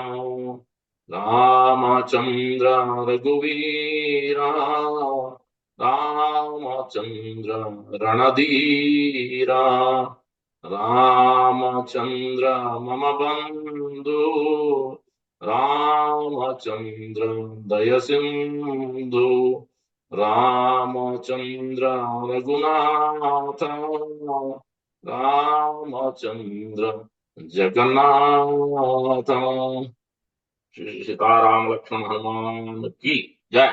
रामचंद्र रघुवीरा रामचंद्र रणधीरा रामचंद्र मम बंधु रामचंद्र दय सिंधु रामचंद्र रघुनाथ रामचंद्र जगन्नाथ। श्री सीताराम लक्ष्मण हनुमान की जय।